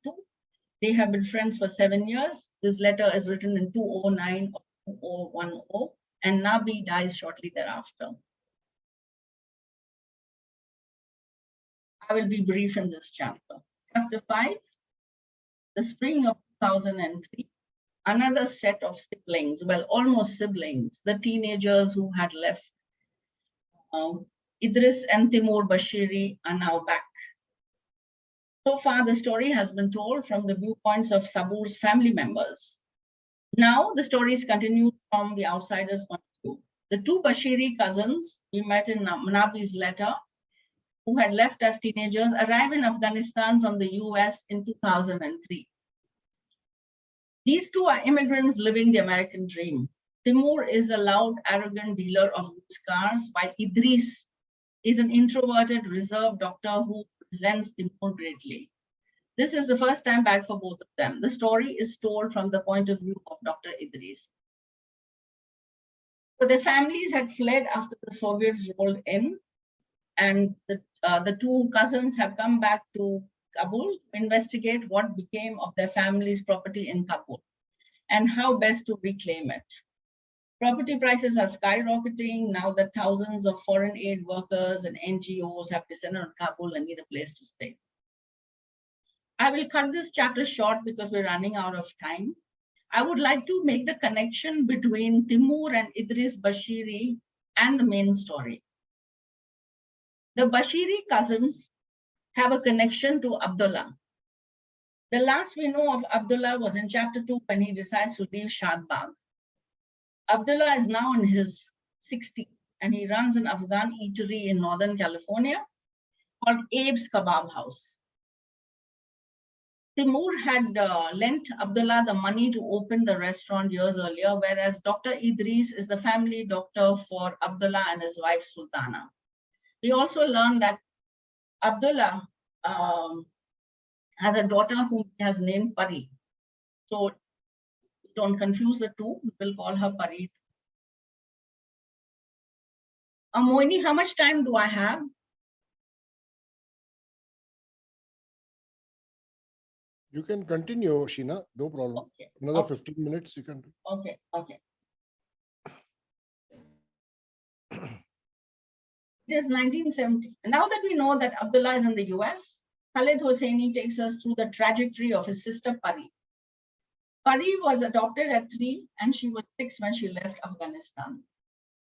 They have been friends for 7 years. This letter is written in 2009 or 2010, and Nabi dies shortly thereafter. I will be brief in this chapter. Chapter 5, the spring of 2003, another set of siblings, well, almost siblings, the teenagers who had left, Idris and Timur Bashiri, are now back. So far, the story has been told from the viewpoints of Sabur's family members. Now, the story is continued from the outsider's point of view. The two Bashiri cousins we met in Nabi's letter, who had left as teenagers, arrived in Afghanistan from the US in 2003. These two are immigrants living the American dream. Timur is a loud, arrogant dealer of used cars, while Idris is an introverted, reserved doctor who resents Timur greatly. This is the first time back for both of them. The story is told from the point of view of Dr. Idris. So their families had fled after the Soviets rolled in, and the two cousins have come back to Kabul to investigate what became of their family's property in Kabul and how best to reclaim it. Property prices are skyrocketing now that thousands of foreign aid workers and NGOs have descended on Kabul and need a place to stay. I will cut this chapter short because we're running out of time. I would like to make the connection between Timur and Idris Bashiri and the main story. The Bashiri cousins have a connection to Abdullah. The last we know of Abdullah was in chapter 2 when he decides to leave Shadbagh. Abdullah is now in his 60s and he runs an Afghan eatery in Northern California called Abe's Kebab House. Timur had lent Abdullah the money to open the restaurant years earlier, whereas Dr. Idris is the family doctor for Abdullah and his wife Sultana. We also learned that Abdullah has a daughter whom he has named Pari. So don't confuse the two, we will call her Pari. Moini, how much time do I have? You can continue, Sheena, no problem. Okay. Another Okay. 15 minutes you can do. Okay, okay. It is 1970. Now that we know that Abdullah is in the US, Khaled Hosseini takes us through the trajectory of his sister Pari. Pari was adopted at 3 and she was 6 when she left Afghanistan.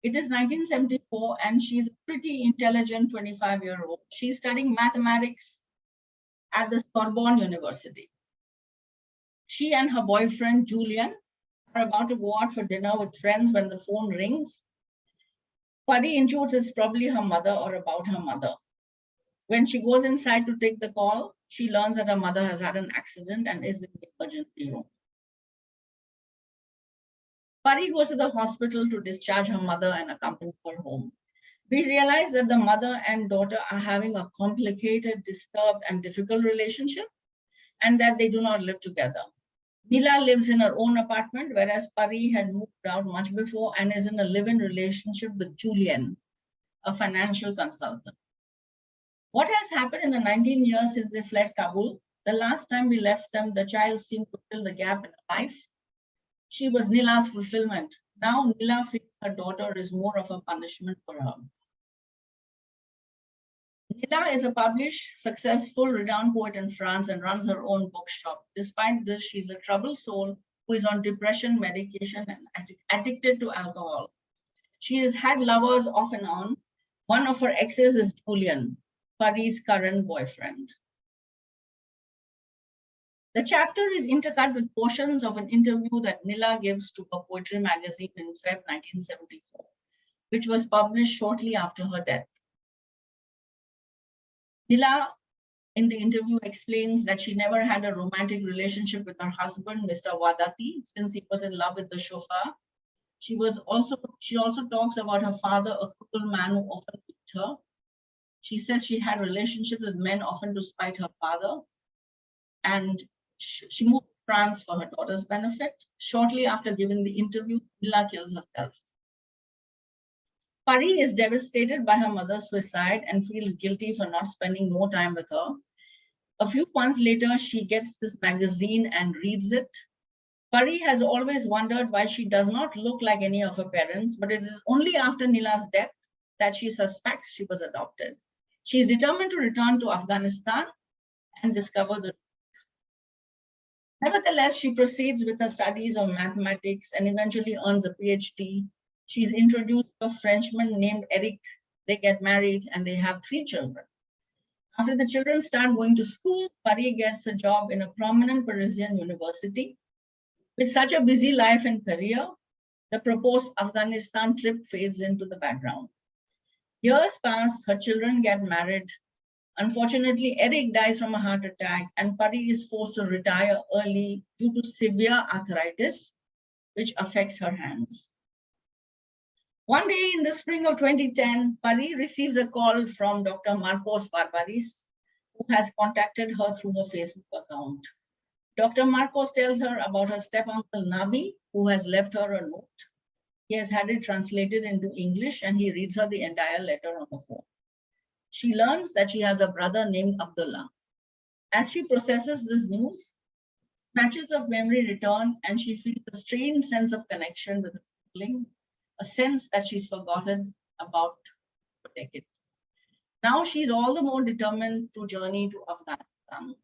It is 1974 and she's a pretty intelligent 25-year-old. She's studying mathematics at the Sorbonne University. She and her boyfriend, Julian, are about to go out for dinner with friends when the phone rings. Pari intuits it's probably her mother or about her mother. When she goes inside to take the call, she learns that her mother has had an accident and is in the emergency room. Pari goes to the hospital to discharge her mother and accompany her home. We realize that the mother and daughter are having a complicated, disturbed, and difficult relationship, and that they do not live together. Neela lives in her own apartment, whereas Pari had moved out much before and is in a live-in relationship with Julian, a financial consultant. What has happened in the 19 years since they fled Kabul? The last time we left them, the child seemed to fill the gap in her life. She was Neela's fulfillment. Now Neela feels her daughter is more of a punishment for her. Neela is a published, successful, renowned poet in France and runs her own bookshop. Despite this, she's a troubled soul who is on depression, medication, and addicted to alcohol. She has had lovers off and on. One of her exes is Julian, Pari's current boyfriend. The chapter is intercut with portions of an interview that Neela gives to her poetry magazine in Feb 1974, which was published shortly after her death. Neela, in the interview, explains that she never had a romantic relationship with her husband, Mr. Wadati, since he was in love with the chauffeur. She also talks about her father, a cruel man who often beat her. She says she had relationships with men often to spite her father. And she moved to France for her daughter's benefit. Shortly after giving the interview, Neela kills herself. Pari is devastated by her mother's suicide and feels guilty for not spending more time with her. A few months later, she gets this magazine and reads it. Pari has always wondered why she does not look like any of her parents, but it is only after Neela's death that she suspects she was adopted. She is determined to return to Afghanistan and discover the truth. Nevertheless, she proceeds with her studies of mathematics and eventually earns a PhD. She's introduced to a Frenchman named Eric. They get married and they have 3 children. After the children start going to school, Pari gets a job in a prominent Parisian university. With such a busy life and career, the proposed Afghanistan trip fades into the background. Years pass, her children get married. Unfortunately, Eric dies from a heart attack and Pari is forced to retire early due to severe arthritis, which affects her hands. One day in the spring of 2010, Pari receives a call from Dr. Marcos Barbaris, who has contacted her through her Facebook account. Dr. Marcos tells her about her step-uncle Nabi, who has left her a note. He has had it translated into English and he reads her the entire letter on the phone. She learns that she has a brother named Abdullah. As she processes this news, snatches of memory return and she feels a strange sense of connection with her sibling, a sense that she's forgotten about for decades. Now she's all the more determined to journey to Afghanistan.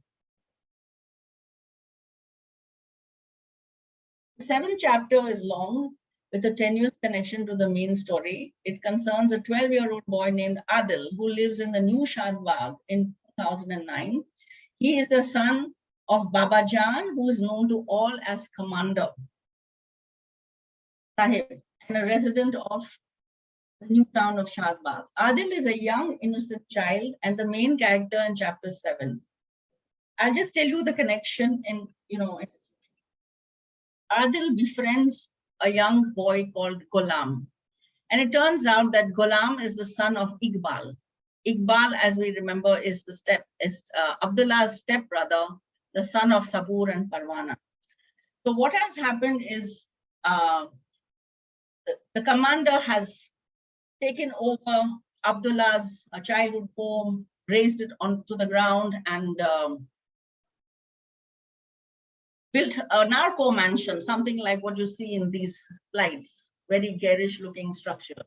The 7th chapter is long, with a tenuous connection to the main story. It concerns a 12-year-old boy named Adil, who lives in the New Shadbagh in 2009. He is the son of Baba Jan, who is known to all as Commander Sahib, and a resident of the new town of Shadbagh. Adil is a young, innocent child and the main character in chapter 7. I'll just tell you the connection in, Adil befriends a young boy called Ghulam. And it turns out that Ghulam is the son of Iqbal. Iqbal, as we remember, is Abdullah's stepbrother, the son of Sabur and Parwana. So what has happened is the commander has taken over Abdullah's childhood home, raised it onto the ground, and built a narco mansion, something like what you see in these slides, very garish looking structure.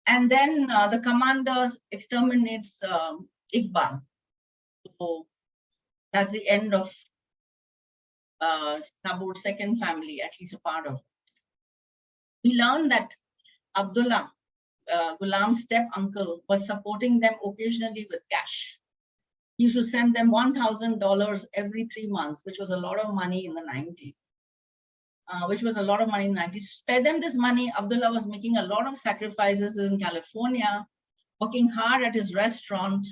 And then the commander exterminates Iqbal. So that's the end of Sabur's second family, at least a part of it. We learned that Abdullah, Ghulam's step uncle, was supporting them occasionally with cash. He used to send them $1,000 every 3 months, which was a lot of money in the 90s. To spare them this money, Abdullah was making a lot of sacrifices in California, working hard at his restaurant,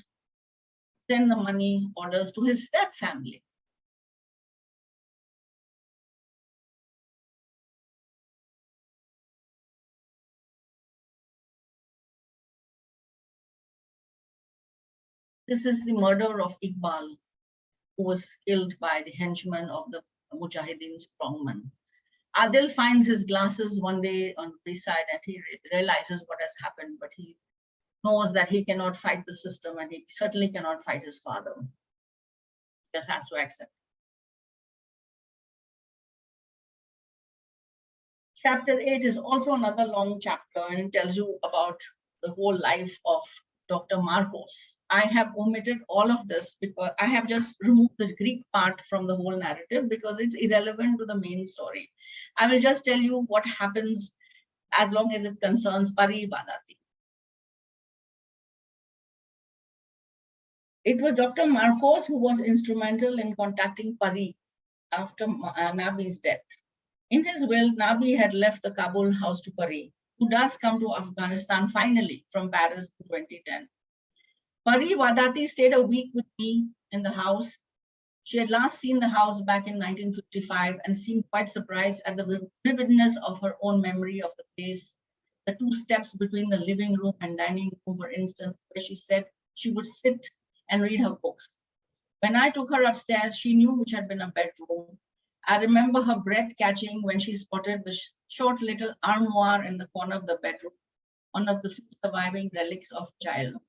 send the money orders to his step family. This is the murder of Iqbal, who was killed by the henchmen of the Mujahideen strongman. Adil finds his glasses one day on the side and he realizes what has happened, but he knows that he cannot fight the system and he certainly cannot fight his father. He just has to accept. Chapter 8 is also another long chapter and it tells you about the whole life of Dr. Marcos. I have omitted all of this because I have just removed the Greek part from the whole narrative because it's irrelevant to the main story. I will just tell you what happens as long as it concerns Pari Vadati. It was Dr. Marcos who was instrumental in contacting Pari after Nabi's death. In his will, Nabi had left the Kabul house to Pari, who does come to Afghanistan finally from Paris in 2010. Pari Vadati stayed a week with me in the house. She had last seen the house back in 1955 and seemed quite surprised at the vividness of her own memory of the place. The 2 steps between the living room and dining room, for instance, where she said she would sit and read her books. When I took her upstairs, she knew which had been a bedroom. I remember her breath catching when she spotted the short little armoire in the corner of the bedroom, one of the few surviving relics of childhood.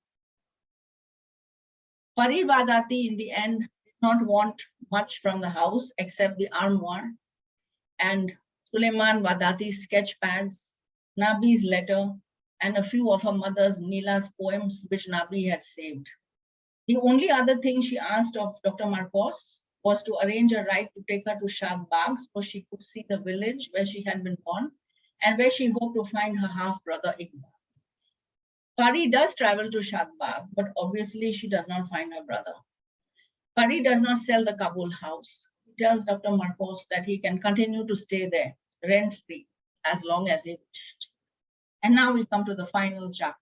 Pari Vadati, in the end, did not want much from the house except the armoire and Suleiman Vadati's sketch pads, Nabi's letter, and a few of her mother's Neela's poems, which Nabi had saved. The only other thing she asked of Dr. Marcos was to arrange a ride to take her to Shahbag so she could see the village where she had been born and where she hoped to find her half-brother Iqbal. Pari does travel to Shahbag, but obviously she does not find her brother. Pari does not sell the Kabul house. He tells Dr. Marcos that he can continue to stay there, rent-free, as long as he wished. And now we come to the final chapter.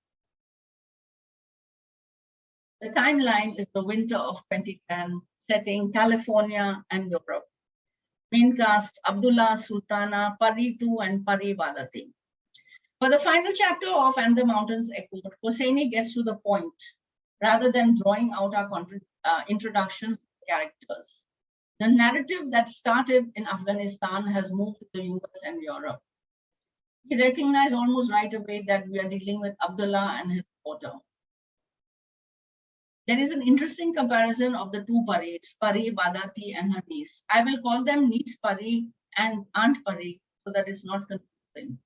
The timeline is the winter of 2010, setting California and Europe. Main cast, Abdullah, Sultana, Pari 2, and Pari Vadati. For the final chapter of And the Mountains Echoed, Hosseini gets to the point rather than drawing out our introductions to characters. The narrative that started in Afghanistan has moved to the US and Europe. We recognize almost right away that we are dealing with Abdullah and his daughter. There is an interesting comparison of the 2 Paris, Pari Vadati and her niece. I will call them niece Pari and aunt Pari so that it's not confusing.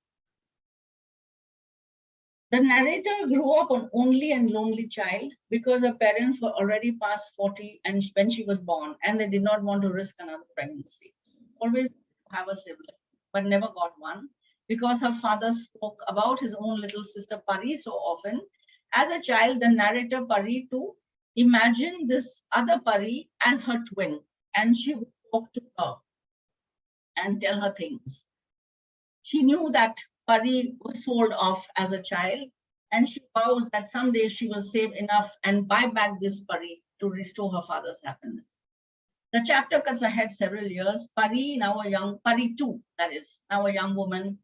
The narrator grew up an only and lonely child because her parents were already past 40 and when she was born, and they did not want to risk another pregnancy. Always have a sibling, but never got one because her father spoke about his own little sister Pari so often. As a child, the narrator Pari too imagined this other Pari as her twin, and she would talk to her and tell her things. She knew that Pari was sold off as a child, and she vows that someday she will save enough and buy back this Pari to restore her father's happiness. The chapter cuts ahead several years. Pari, Pari 2, that is, now a young woman,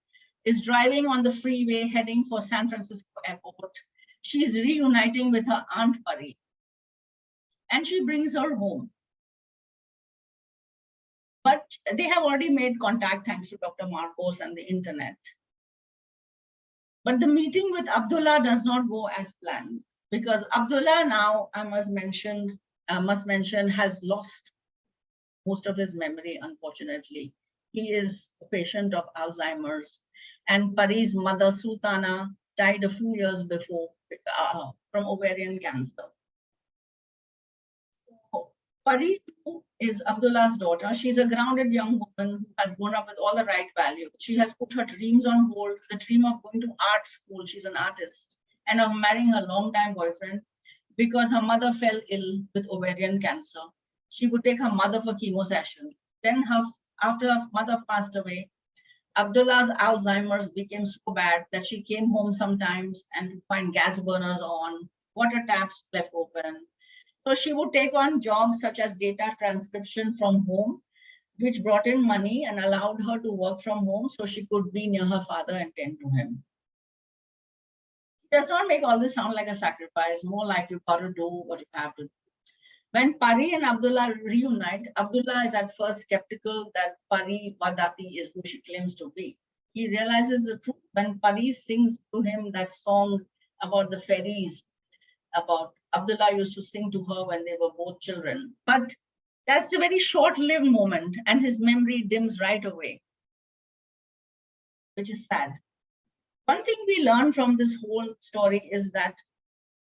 is driving on the freeway heading for San Francisco airport. She is reuniting with her aunt Pari, and she brings her home. But they have already made contact thanks to Dr. Marcos and the internet. But the meeting with Abdullah does not go as planned, because Abdullah now, I must mention, has lost most of his memory, unfortunately. He is a patient of Alzheimer's, and Pari's mother, Sultana, died a few years before from ovarian cancer. Pari is Abdullah's daughter. She's a grounded young woman who has grown up with all the right values. She has put her dreams on hold, the dream of going to art school, she's an artist, and of marrying her longtime boyfriend, because her mother fell ill with ovarian cancer. She would take her mother for chemo session. Then after her mother passed away, Abdullah's Alzheimer's became so bad that she came home sometimes and to find gas burners on, water taps left open. So she would take on jobs such as data transcription from home, which brought in money and allowed her to work from home so she could be near her father and tend to him. It does not make all this sound like a sacrifice, more like you've got to do what you have to do. When Pari and Abdullah reunite, Abdullah is at first skeptical that Pari Wadati is who she claims to be. He realizes the truth when Pari sings to him that song about the fairies, about Abdullah used to sing to her when they were both children. But that's a very short-lived moment, and his memory dims right away, which is sad. One thing we learn from this whole story is that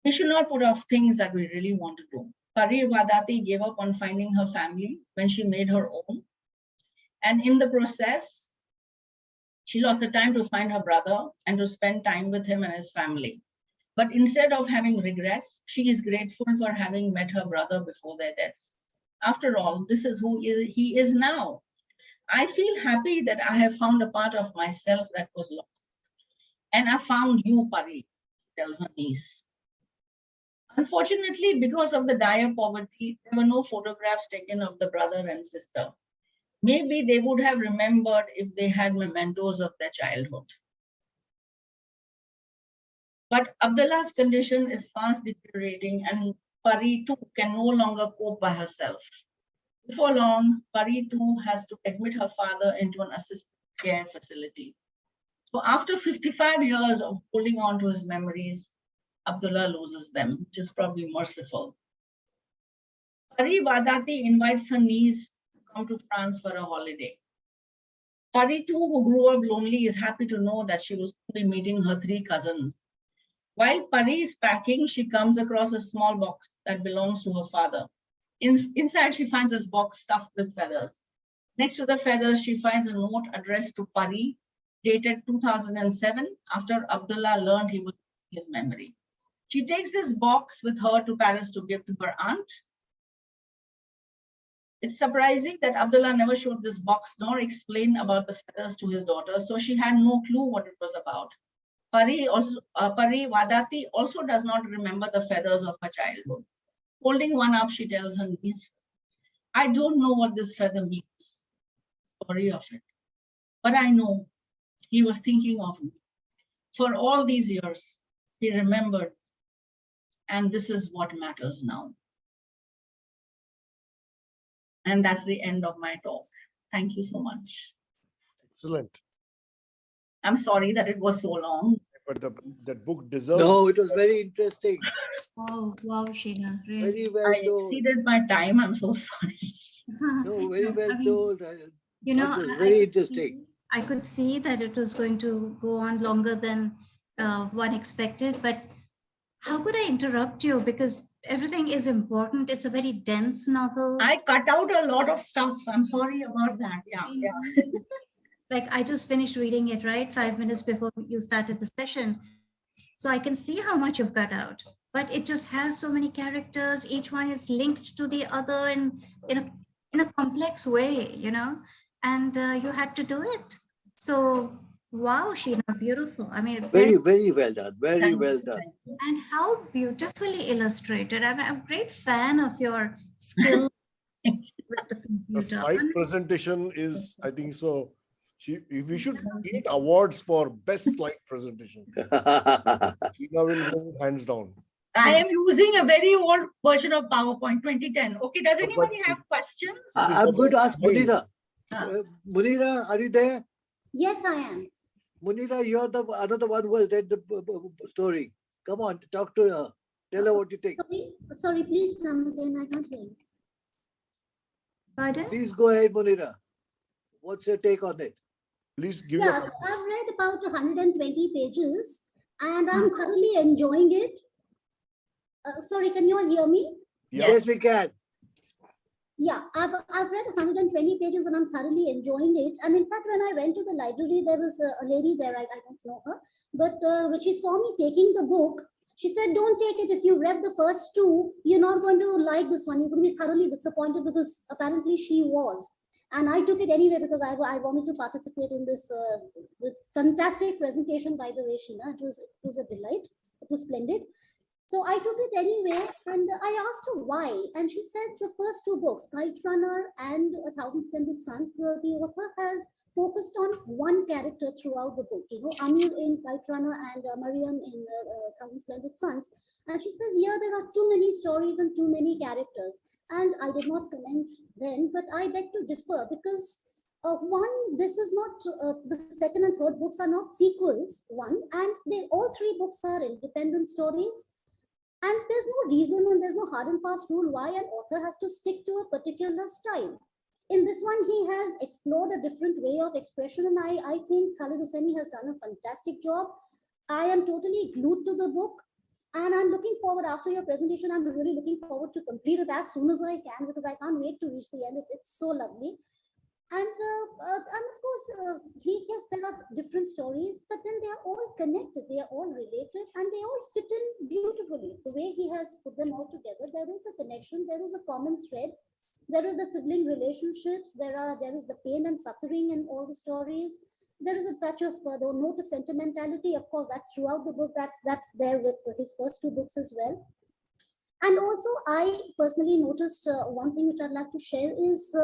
we should not put off things that we really want to do. Pari Wadati gave up on finding her family when she made her own. And in the process, she lost the time to find her brother and to spend time with him and his family. But instead of having regrets, she is grateful for having met her brother before their deaths. After all, this is who he is now. I feel happy that I have found a part of myself that was lost. And I found you, Pari, tells her niece. Unfortunately, because of the dire poverty, there were no photographs taken of the brother and sister. Maybe they would have remembered if they had mementos of their childhood. But Abdullah's condition is fast deteriorating, and Pari too can no longer cope by herself. Before long, Pari too has to admit her father into an assisted care facility. So after 55 years of holding on to his memories, Abdullah loses them, which is probably merciful. Pari Wadati invites her niece to come to France for a holiday. Pari too, who grew up lonely, is happy to know that she will soon be meeting her 3 cousins. While Pari is packing, she comes across a small box that belongs to her father. Inside, she finds this box stuffed with feathers. Next to the feathers, she finds a note addressed to Pari, dated 2007, after Abdullah learned he would lose his memory. She takes this box with her to Paris to give to her aunt. It's surprising that Abdullah never showed this box nor explained about the feathers to his daughter, so she had no clue what it was about. Pari Wadati also does not remember the feathers of her childhood. Holding one up, she tells her niece, "I don't know what this feather means. Sorry of it. But I know he was thinking of me. For all these years, he remembered, and this is what matters now." And that's the end of my talk. Thank you so much. Excellent. I'm sorry that it was so long. But that book deserves. No, it was very interesting. Oh, wow, Sheena, really. Very well I told. exceeded my time. I'm so sorry. No, very well I mean, told. You know, That was I- very I- interesting. I could see that it was going to go on longer than one expected, but how could I interrupt you? Because everything is important. It's a very dense novel. I cut out a lot of stuff. I'm sorry about that. Yeah. Like I just finished reading it, right? 5 minutes before you started the session. So I can see how much you've cut out, but it just has so many characters. Each one is linked to the other in a complex way, you know, and you had to do it. So wow, Sheena, beautiful. I mean, Very, very well done. Very Thank well you, done. thank you. and how beautifully illustrated. I'm a great fan of your skill with the The computer. slide presentation is, I think so. We should create awards for best slide presentation. Sheena will win hands down. I am using a very old version of PowerPoint 2010. Okay, does But- anybody have questions? I'm going to ask Munira. Ah. Munira, are you there? Yes, I am. Munira, you're the another one who has read the story. Come on, talk to her. Tell her what you think. Sorry, please come again. I can't hear you. Pardon? Please go ahead, Munira. What's your take on it? Please give Yes, your I've read about 120 pages and I'm thoroughly enjoying it. Sorry, can you all hear me? Yeah. Yes, we can. Yeah, I've read 120 pages and I'm thoroughly enjoying it. And in fact, when I went to the library, there was a lady there, I don't know her, but when she saw me taking the book, she said, don't take it. If you read the first two, you're not going to like this one. You're going to be thoroughly disappointed, because apparently she was. And I took it anyway because I wanted to participate in this fantastic presentation, by the way, Sheena. It was a delight. It was splendid. So I took it anyway, and I asked her why. And she said the first two books, Kite Runner and A Thousand Splendid Suns, the author has focused on one character throughout the book. You know, Amir in Kite Runner and Mariam in Thousand Splendid Suns. And she says, yeah, there are too many stories and too many characters. And I did not comment then, but I beg to differ, because one, this is not, the second and third books are not sequels, one, and all three books are independent stories. And there's no reason and there's no hard and fast rule why an author has to stick to a particular style. In this one, he has explored a different way of expression, and I think Khaled Hosseini has done a fantastic job. I am totally glued to the book, and I'm looking forward, after your presentation, I'm really looking forward to complete it as soon as I can, because I can't wait to reach the end. It's so lovely. And of course, yes, there are different stories, but then they are all connected, they are all related, and they all fit in beautifully. The way he has put them all together, there is a connection, there is a common thread, there is the sibling relationships, there is the pain and suffering in all the stories. There is a touch of the note of sentimentality. Of course, that's throughout the book. That's there with his first two books as well. And also, I personally noticed one thing which I'd like to share is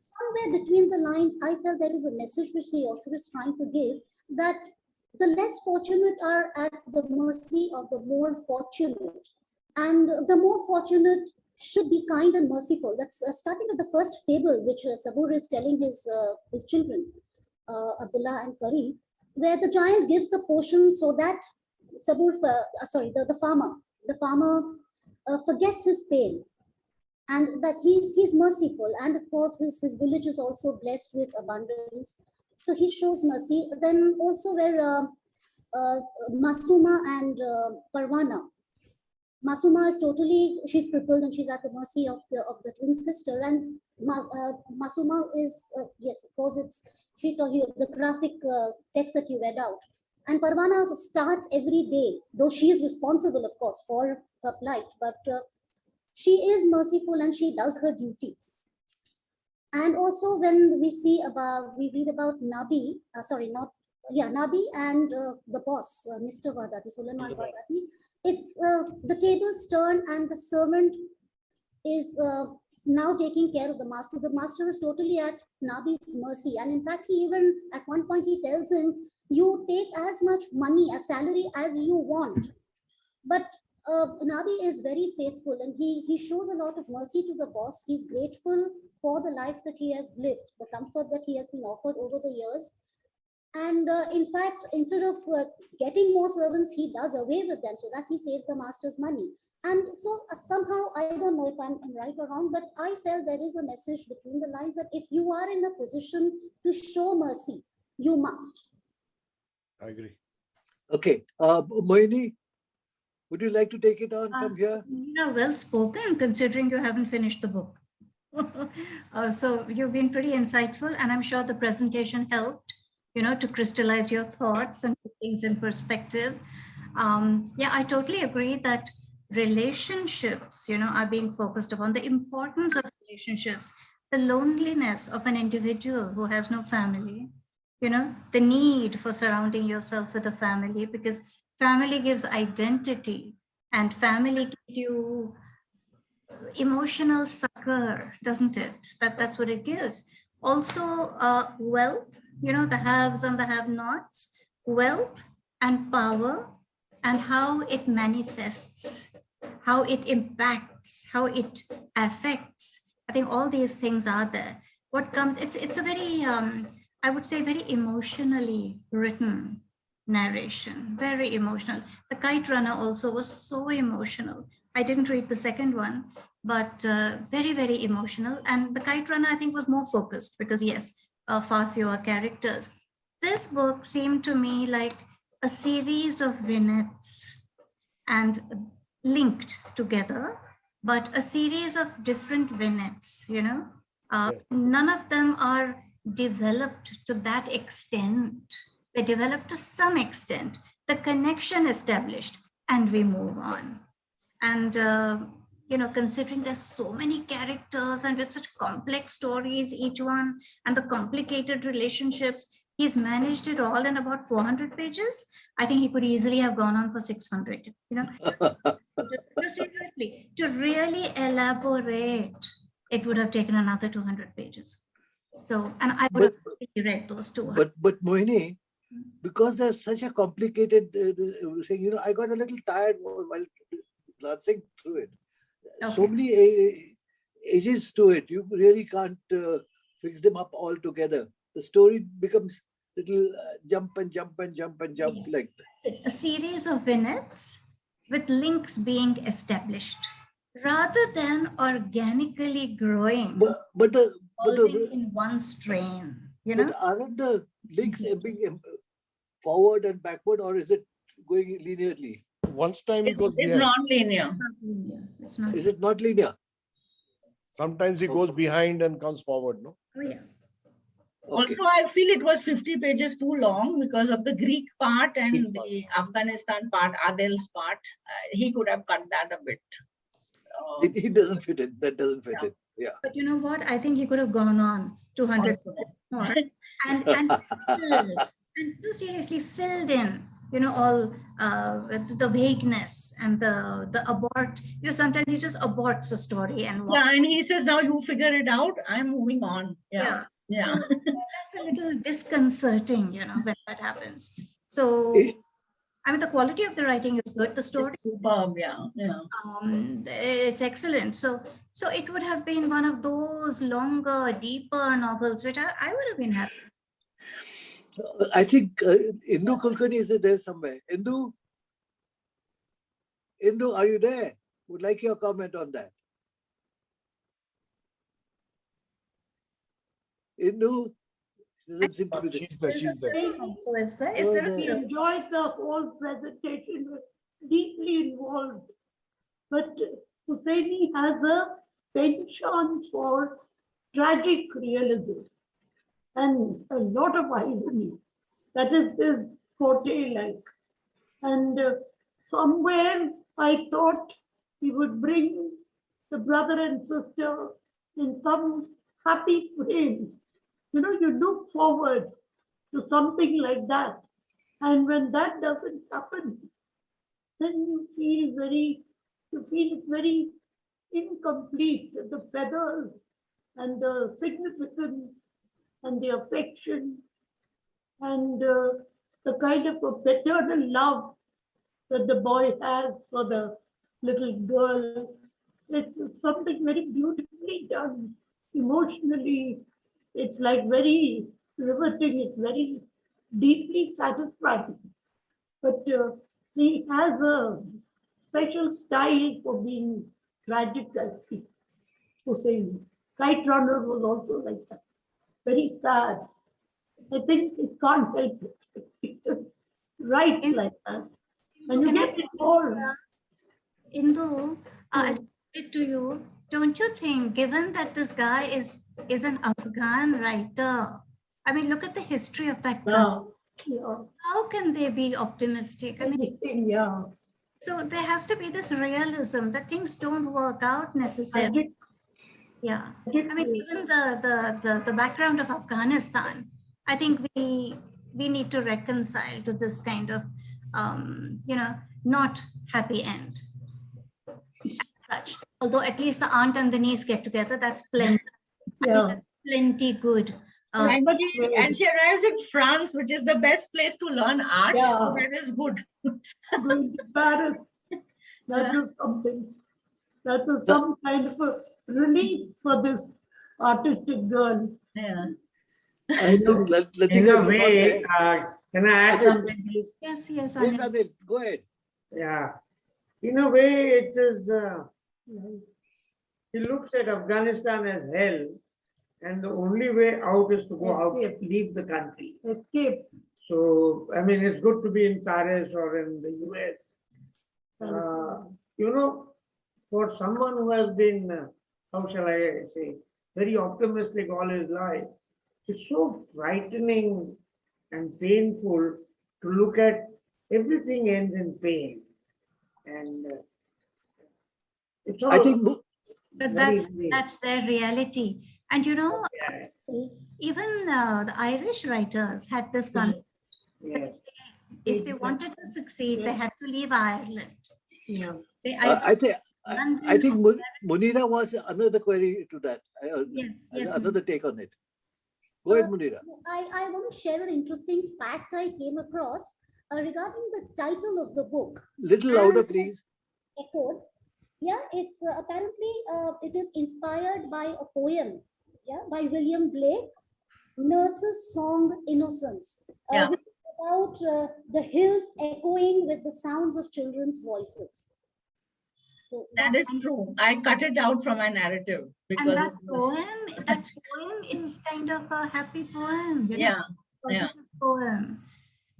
somewhere between the lines, I felt there is a message which the author is trying to give, that the less fortunate are at the mercy of the more fortunate. And the more fortunate should be kind and merciful. That's starting with the first fable, which Sabur is telling his children, Abdullah and Kari, where the giant gives the potion so that Sabur, the farmer forgets his pain, and that he's merciful, and of course his village is also blessed with abundance, so he shows mercy. Then also where Masuma and Parwana, Masuma is she's crippled and she's at the mercy of the twin sister, and Masuma is yes, of course she told you the graphic text that you read out, and Parwana starts every day, though she is responsible, of course, for her plight, but she is merciful and she does her duty. And also when we read about Nabi, Nabi and the boss, Mr. Vadati, Suleiman Vadati, it's the tables turn and the servant is now taking care of the master. The master is totally at Nabi's mercy. And in fact, he even at one point he tells him, you take as much money, a salary as you want. But Nabi is very faithful, and he shows a lot of mercy to the boss. He's grateful for the life that he has lived, the comfort that he has been offered over the years. And in fact, instead of getting more servants, he does away with them so that he saves the master's money. And so somehow, I don't know if I'm right or wrong, but I felt there is a message between the lines that if you are in a position to show mercy, you must. I agree. Okay, Mohini, would you like to take it on from here? Well spoken, considering you haven't finished the book. So you've been pretty insightful, and I'm sure the presentation helped, to crystallize your thoughts and put things in perspective. Yeah, I totally agree that relationships, are being focused upon, the importance of relationships, the loneliness of an individual who has no family, the need for surrounding yourself with a family, because family gives identity and family gives you emotional succor, doesn't it? That's what it gives. Also, wealth, the haves and the have-nots, wealth and power, and how it manifests, how it impacts, how it affects. I think all these things are there. What comes, it's a very, I would say, very emotionally written narration, very emotional. The Kite Runner also was so emotional. I didn't read the second one, but very, very emotional. And the Kite Runner, I think, was more focused because, yes, far fewer characters. This book seemed to me like a series of vignettes and linked together, but a series of different vignettes, None of them are developed to that extent. They developed to some extent, the connection established, and we move on. And, considering there's so many characters and with such complex stories, each one, and the complicated relationships, he's managed it all in about 400 pages. I think he could easily have gone on for 600, Seriously, to really elaborate, it would have taken another 200 pages. So, and I would have read those 200. But Mohini, because there's such a complicated thing, I got a little tired while glancing through it. Okay. So many ages to it. You really can't fix them up all together. The story becomes little jump and jump and jump and jump, Yes. like that. A series of vignettes with links being established rather than organically growing, But in one strain, But aren't the links being forward and backward, or is it going linearly? Once time he goes It's behind. non-linear. It's not. Is it not linear? Sometimes he goes behind and comes forward, no? Oh, yeah. Okay. Also, I feel it was 50 pages too long because of the Greek part and Greek part. the Afghanistan part, Adil's part. He could have cut that a bit. It doesn't fit in. That doesn't fit in. Yeah. But you know what? I think he could have gone on 200 Also. more and filled, and no, seriously filled in, all the vagueness and the abort. Sometimes he just aborts a story and walks. Yeah, and he says, now you figure it out. I'm moving on. Yeah. So that's a little disconcerting, when that happens. So, I mean, the quality of the writing is good. The story, It's superb. Yeah. it's excellent. So it would have been one of those longer, deeper novels, which I would have been happy. I think Indu Kulkarni is there somewhere. Indu, are you there? Would like your comment on that. Indu doesn't seem to be there. She's there. So is there a We enjoyed the whole presentation, we're deeply involved. But Hosseini has a penchant for tragic realism and a lot of irony. That is his forte, like. And somewhere I thought he would bring the brother and sister in some happy frame. You look forward to something like that. And when that doesn't happen, then you feel it's very incomplete. The feathers and the significance and the affection and the kind of a paternal love that the boy has for the little girl. It's something very beautifully done, emotionally. It's like very riveting, it's very deeply satisfying. But he has a special style for being tragic, I think. Hosseini. Kite Runner was also like that. Very sad. I think it can't help it. It just writes like that. And you get involved. Indu, I it to you. Don't you think, given that this guy is an Afghan writer, I mean, look at the history of that guy. Yeah. How can they be optimistic? I mean, Anything, yeah. so there has to be this realism that things don't work out necessarily. Yeah. I mean, even the background of Afghanistan, I think we need to reconcile to this kind of, not happy end. Such, although at least the aunt and the niece get together, that's plenty. Yeah. That's plenty good. And she arrives in France, which is the best place to learn art. Yeah. So that is good. Going to Paris. That was something. That was some kind of a relief for this artistic girl. Yeah. I think In a way, can I add Anil. something, please? Yes, Yes, Anil. Anil, go ahead. Yeah. In a way, it is, he looks at Afghanistan as hell, and the only way out is to go out and leave the country. Escape. So, I mean, it's good to be in Paris or in the US. For someone who has been, how shall I say, very optimistic all his life, it's so frightening and painful to look at everything ends in pain. And it's all I think But very, that's their reality. And yeah, even the Irish writers had this concept. yeah. If they wanted to succeed, they had to leave Ireland. Yeah. They I think London, Munira wants another query to that. yes, Another take on it. Go ahead, Munira. I want to share an interesting fact I came across regarding the title of the book. Little louder, please. Echoed. Yeah, it's apparently it is inspired by a poem, by William Blake, Nurse's Song Innocence, Yeah. which is about the hills echoing with the sounds of children's voices. So That is true. I cut it out from my narrative and because that of this. poem is kind of a happy poem, Yeah. positive poem.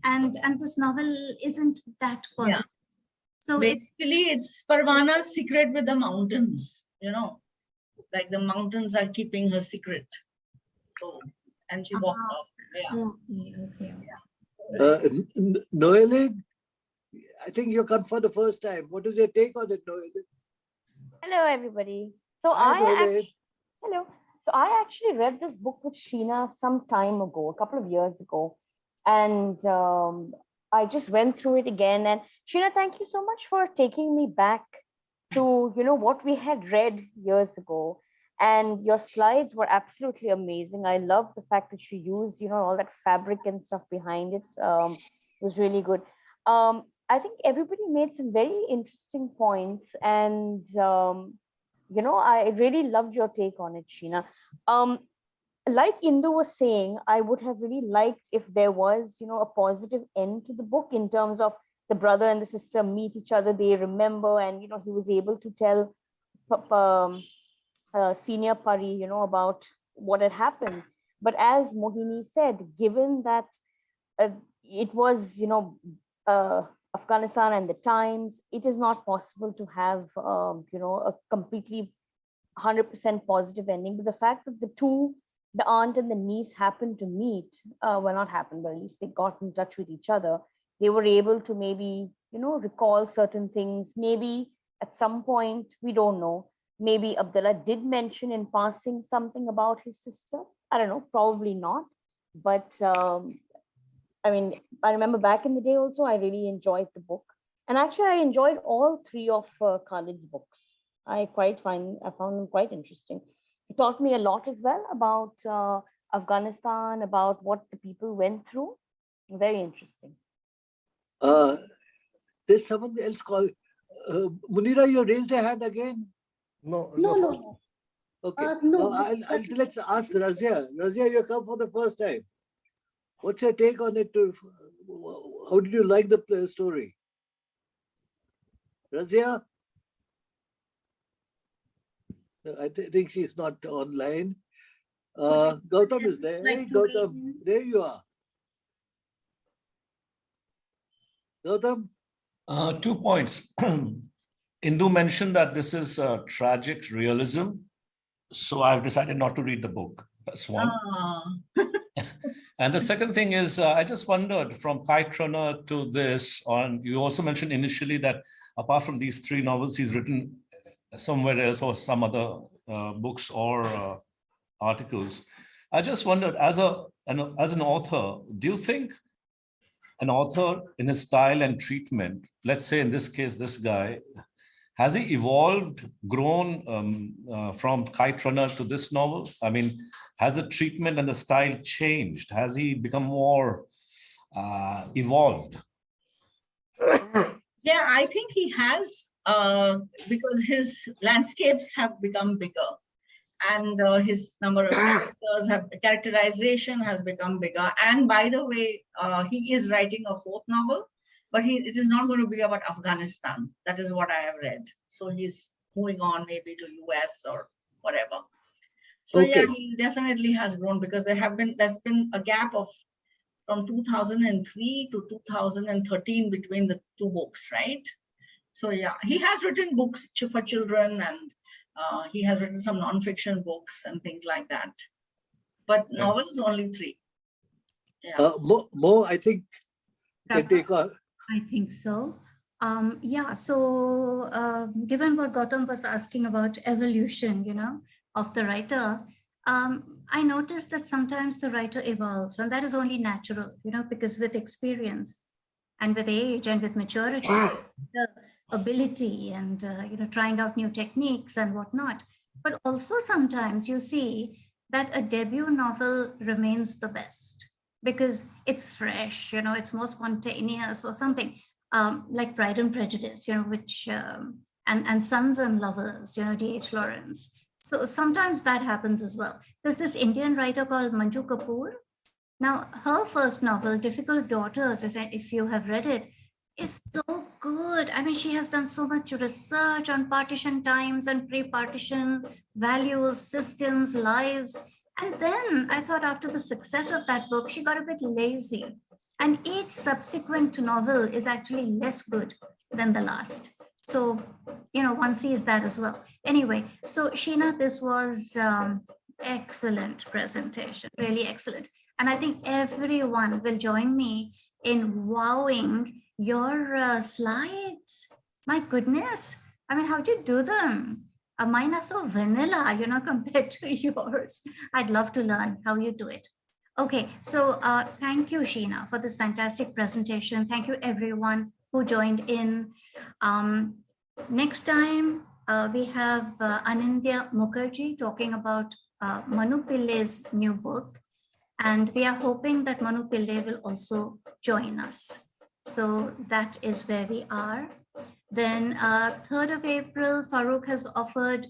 And this novel isn't that positive. So Basically, it's Parvana's secret with the mountains, like the mountains are keeping her secret. So, and she walked off. Yeah. okay. Noelle, I think you come for the first time. What is your take on it, Noelle? Hello, everybody. So Hi, Noelle. hello. So I actually read this book with Sheena some time ago, a couple of years ago, and I just went through it again. And Sheena, thank you so much for taking me back to what we had read years ago. And your slides were absolutely amazing. I love the fact that you used all that fabric and stuff behind it. It was really good. I think everybody made some very interesting points, and I really loved your take on it, Sheena. Like Indu was saying, I would have really liked if there was, a positive end to the book in terms of the brother and the sister meet each other, they remember, and he was able to tell Senior Pari, about what had happened. But as Mohini said, given that it was, Afghanistan and the times, it is not possible to have, a completely 100% positive ending. But the fact that the aunt and the niece happened to meet, well, not happened, but at least they got in touch with each other. They were able to maybe, recall certain things. Maybe at some point, we don't know. Maybe Abdullah did mention in passing something about his sister. I don't know, probably not. But I remember back in the day also, I really enjoyed the book. And actually, I enjoyed all three of Khalid's books. I found them quite interesting. It taught me a lot as well about Afghanistan, about what the people went through. Very interesting. There's someone else called Munira. You raised a hand again. No. Okay. No. Let's ask Razia. Razia, you come for the first time. What's your take on it? How did you like the story? Razia? I think she's not online. Gautam is there. Hey, Gautam, there you are. Gautam? 2 points. Indu mentioned that this is tragic realism. So I've decided not to read the book. That's one. And the second thing is, I just wondered from Kite Runner to this, you also mentioned initially that apart from these 3 novels, he's written somewhere else or some other books or articles. I just wondered, as a as an author, do you think an author in his style and treatment, let's say in this case, this guy, has he evolved, grown from Kite Runner to this novel? I mean, has the treatment and the style changed? Has he become more evolved? Yeah, I think he has, because his landscapes have become bigger, and his number of characterization has become bigger. And by the way, he is writing a 4th novel, but it is not going to be about Afghanistan. That is what I have read. So he's moving on maybe to US or whatever. So Okay. yeah, he definitely has grown, because there's been a gap of from 2003 to 2013 between the 2 books, right? So yeah, he has written books for children, and he has written some non-fiction books and things like that. But novels only 3. Yeah. Mo, I think can take on. I think so. Yeah, so given what Gautam was asking about evolution, of the writer, I noticed that sometimes the writer evolves, and that is only natural, because with experience and with age and with maturity, the ability and, trying out new techniques and whatnot. But also sometimes you see that a debut novel remains the best because it's fresh, it's more spontaneous or something, like Pride and Prejudice, which, and Sons and Lovers, D.H. Lawrence. So sometimes that happens as well. There's this Indian writer called Manju Kapoor. Now, her first novel, Difficult Daughters, if you have read it, is so good. I mean, she has done so much research on partition times and pre-partition values, systems, lives. And then I thought after the success of that book, she got a bit lazy. And each subsequent novel is actually less good than the last. So, one sees that as well. Anyway, so Sheena, this was excellent presentation, really excellent. And I think everyone will join me in wowing your slides. My goodness. I mean, how do you do them? Mine are so vanilla, compared to yours. I'd love to learn how you do it. Okay, so thank you, Sheena, for this fantastic presentation. Thank you, everyone who joined in. Next time, we have Anindya Mukherjee talking about Manu Pillai's new book. And we are hoping that Manu Pillai will also join us. So that is where we are. Then 3rd of April, Farooq has offered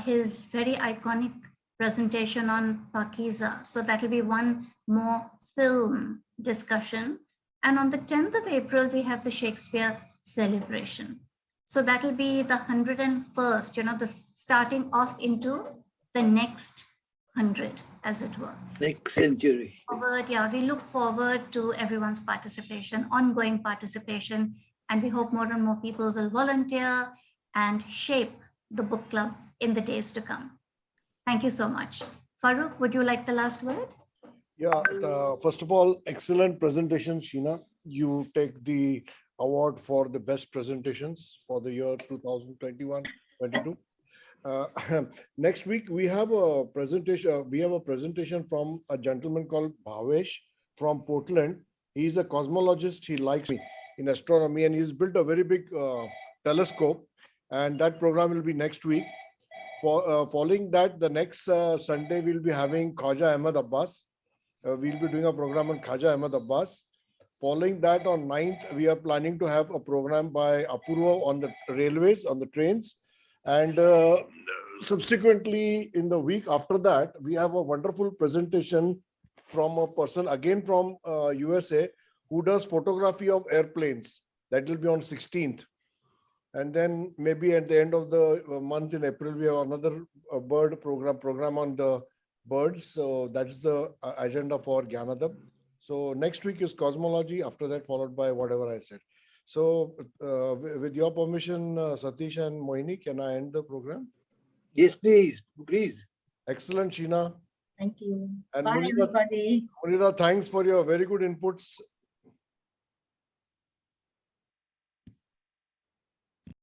his very iconic presentation on Pakiza. So that will be one more film discussion. And on the 10th of April, we have the Shakespeare celebration. So that will be the 101st, the starting off into the next 100, as it were. Next century. We look forward to everyone's participation, ongoing participation, and we hope more and more people will volunteer and shape the book club in the days to come. Thank you so much. Farooq, would you like the last word? Yeah, first of all, excellent presentation, Sheena. You take the award for the best presentations for the year 2021-22. Next week, we have a presentation from a gentleman called Bhavesh from Portland. He's a cosmologist. He likes me in astronomy, and he's built a very big telescope. And that program will be next week. Following that, the next Sunday, we'll be having Khaja Ahmed Abbas. We'll be doing a program on Khaja Ahmed Abbas. Following that, on 9th, we are planning to have a program by Apurva on the railways, on the trains. And subsequently, in the week after that, we have a wonderful presentation from a person, again from USA, who does photography of airplanes. That will be on 16th. And then maybe at the end of the month in April, we have another bird program on the birds. So that's the agenda for Gyanadam. So next week is cosmology. After that, followed by whatever I said. So with your permission, Satish and Mohini, can I end the program? Yes, please. Please. Excellent, Sheena. Thank you. And Bye, Munira, everybody. Munira, thanks for your very good inputs.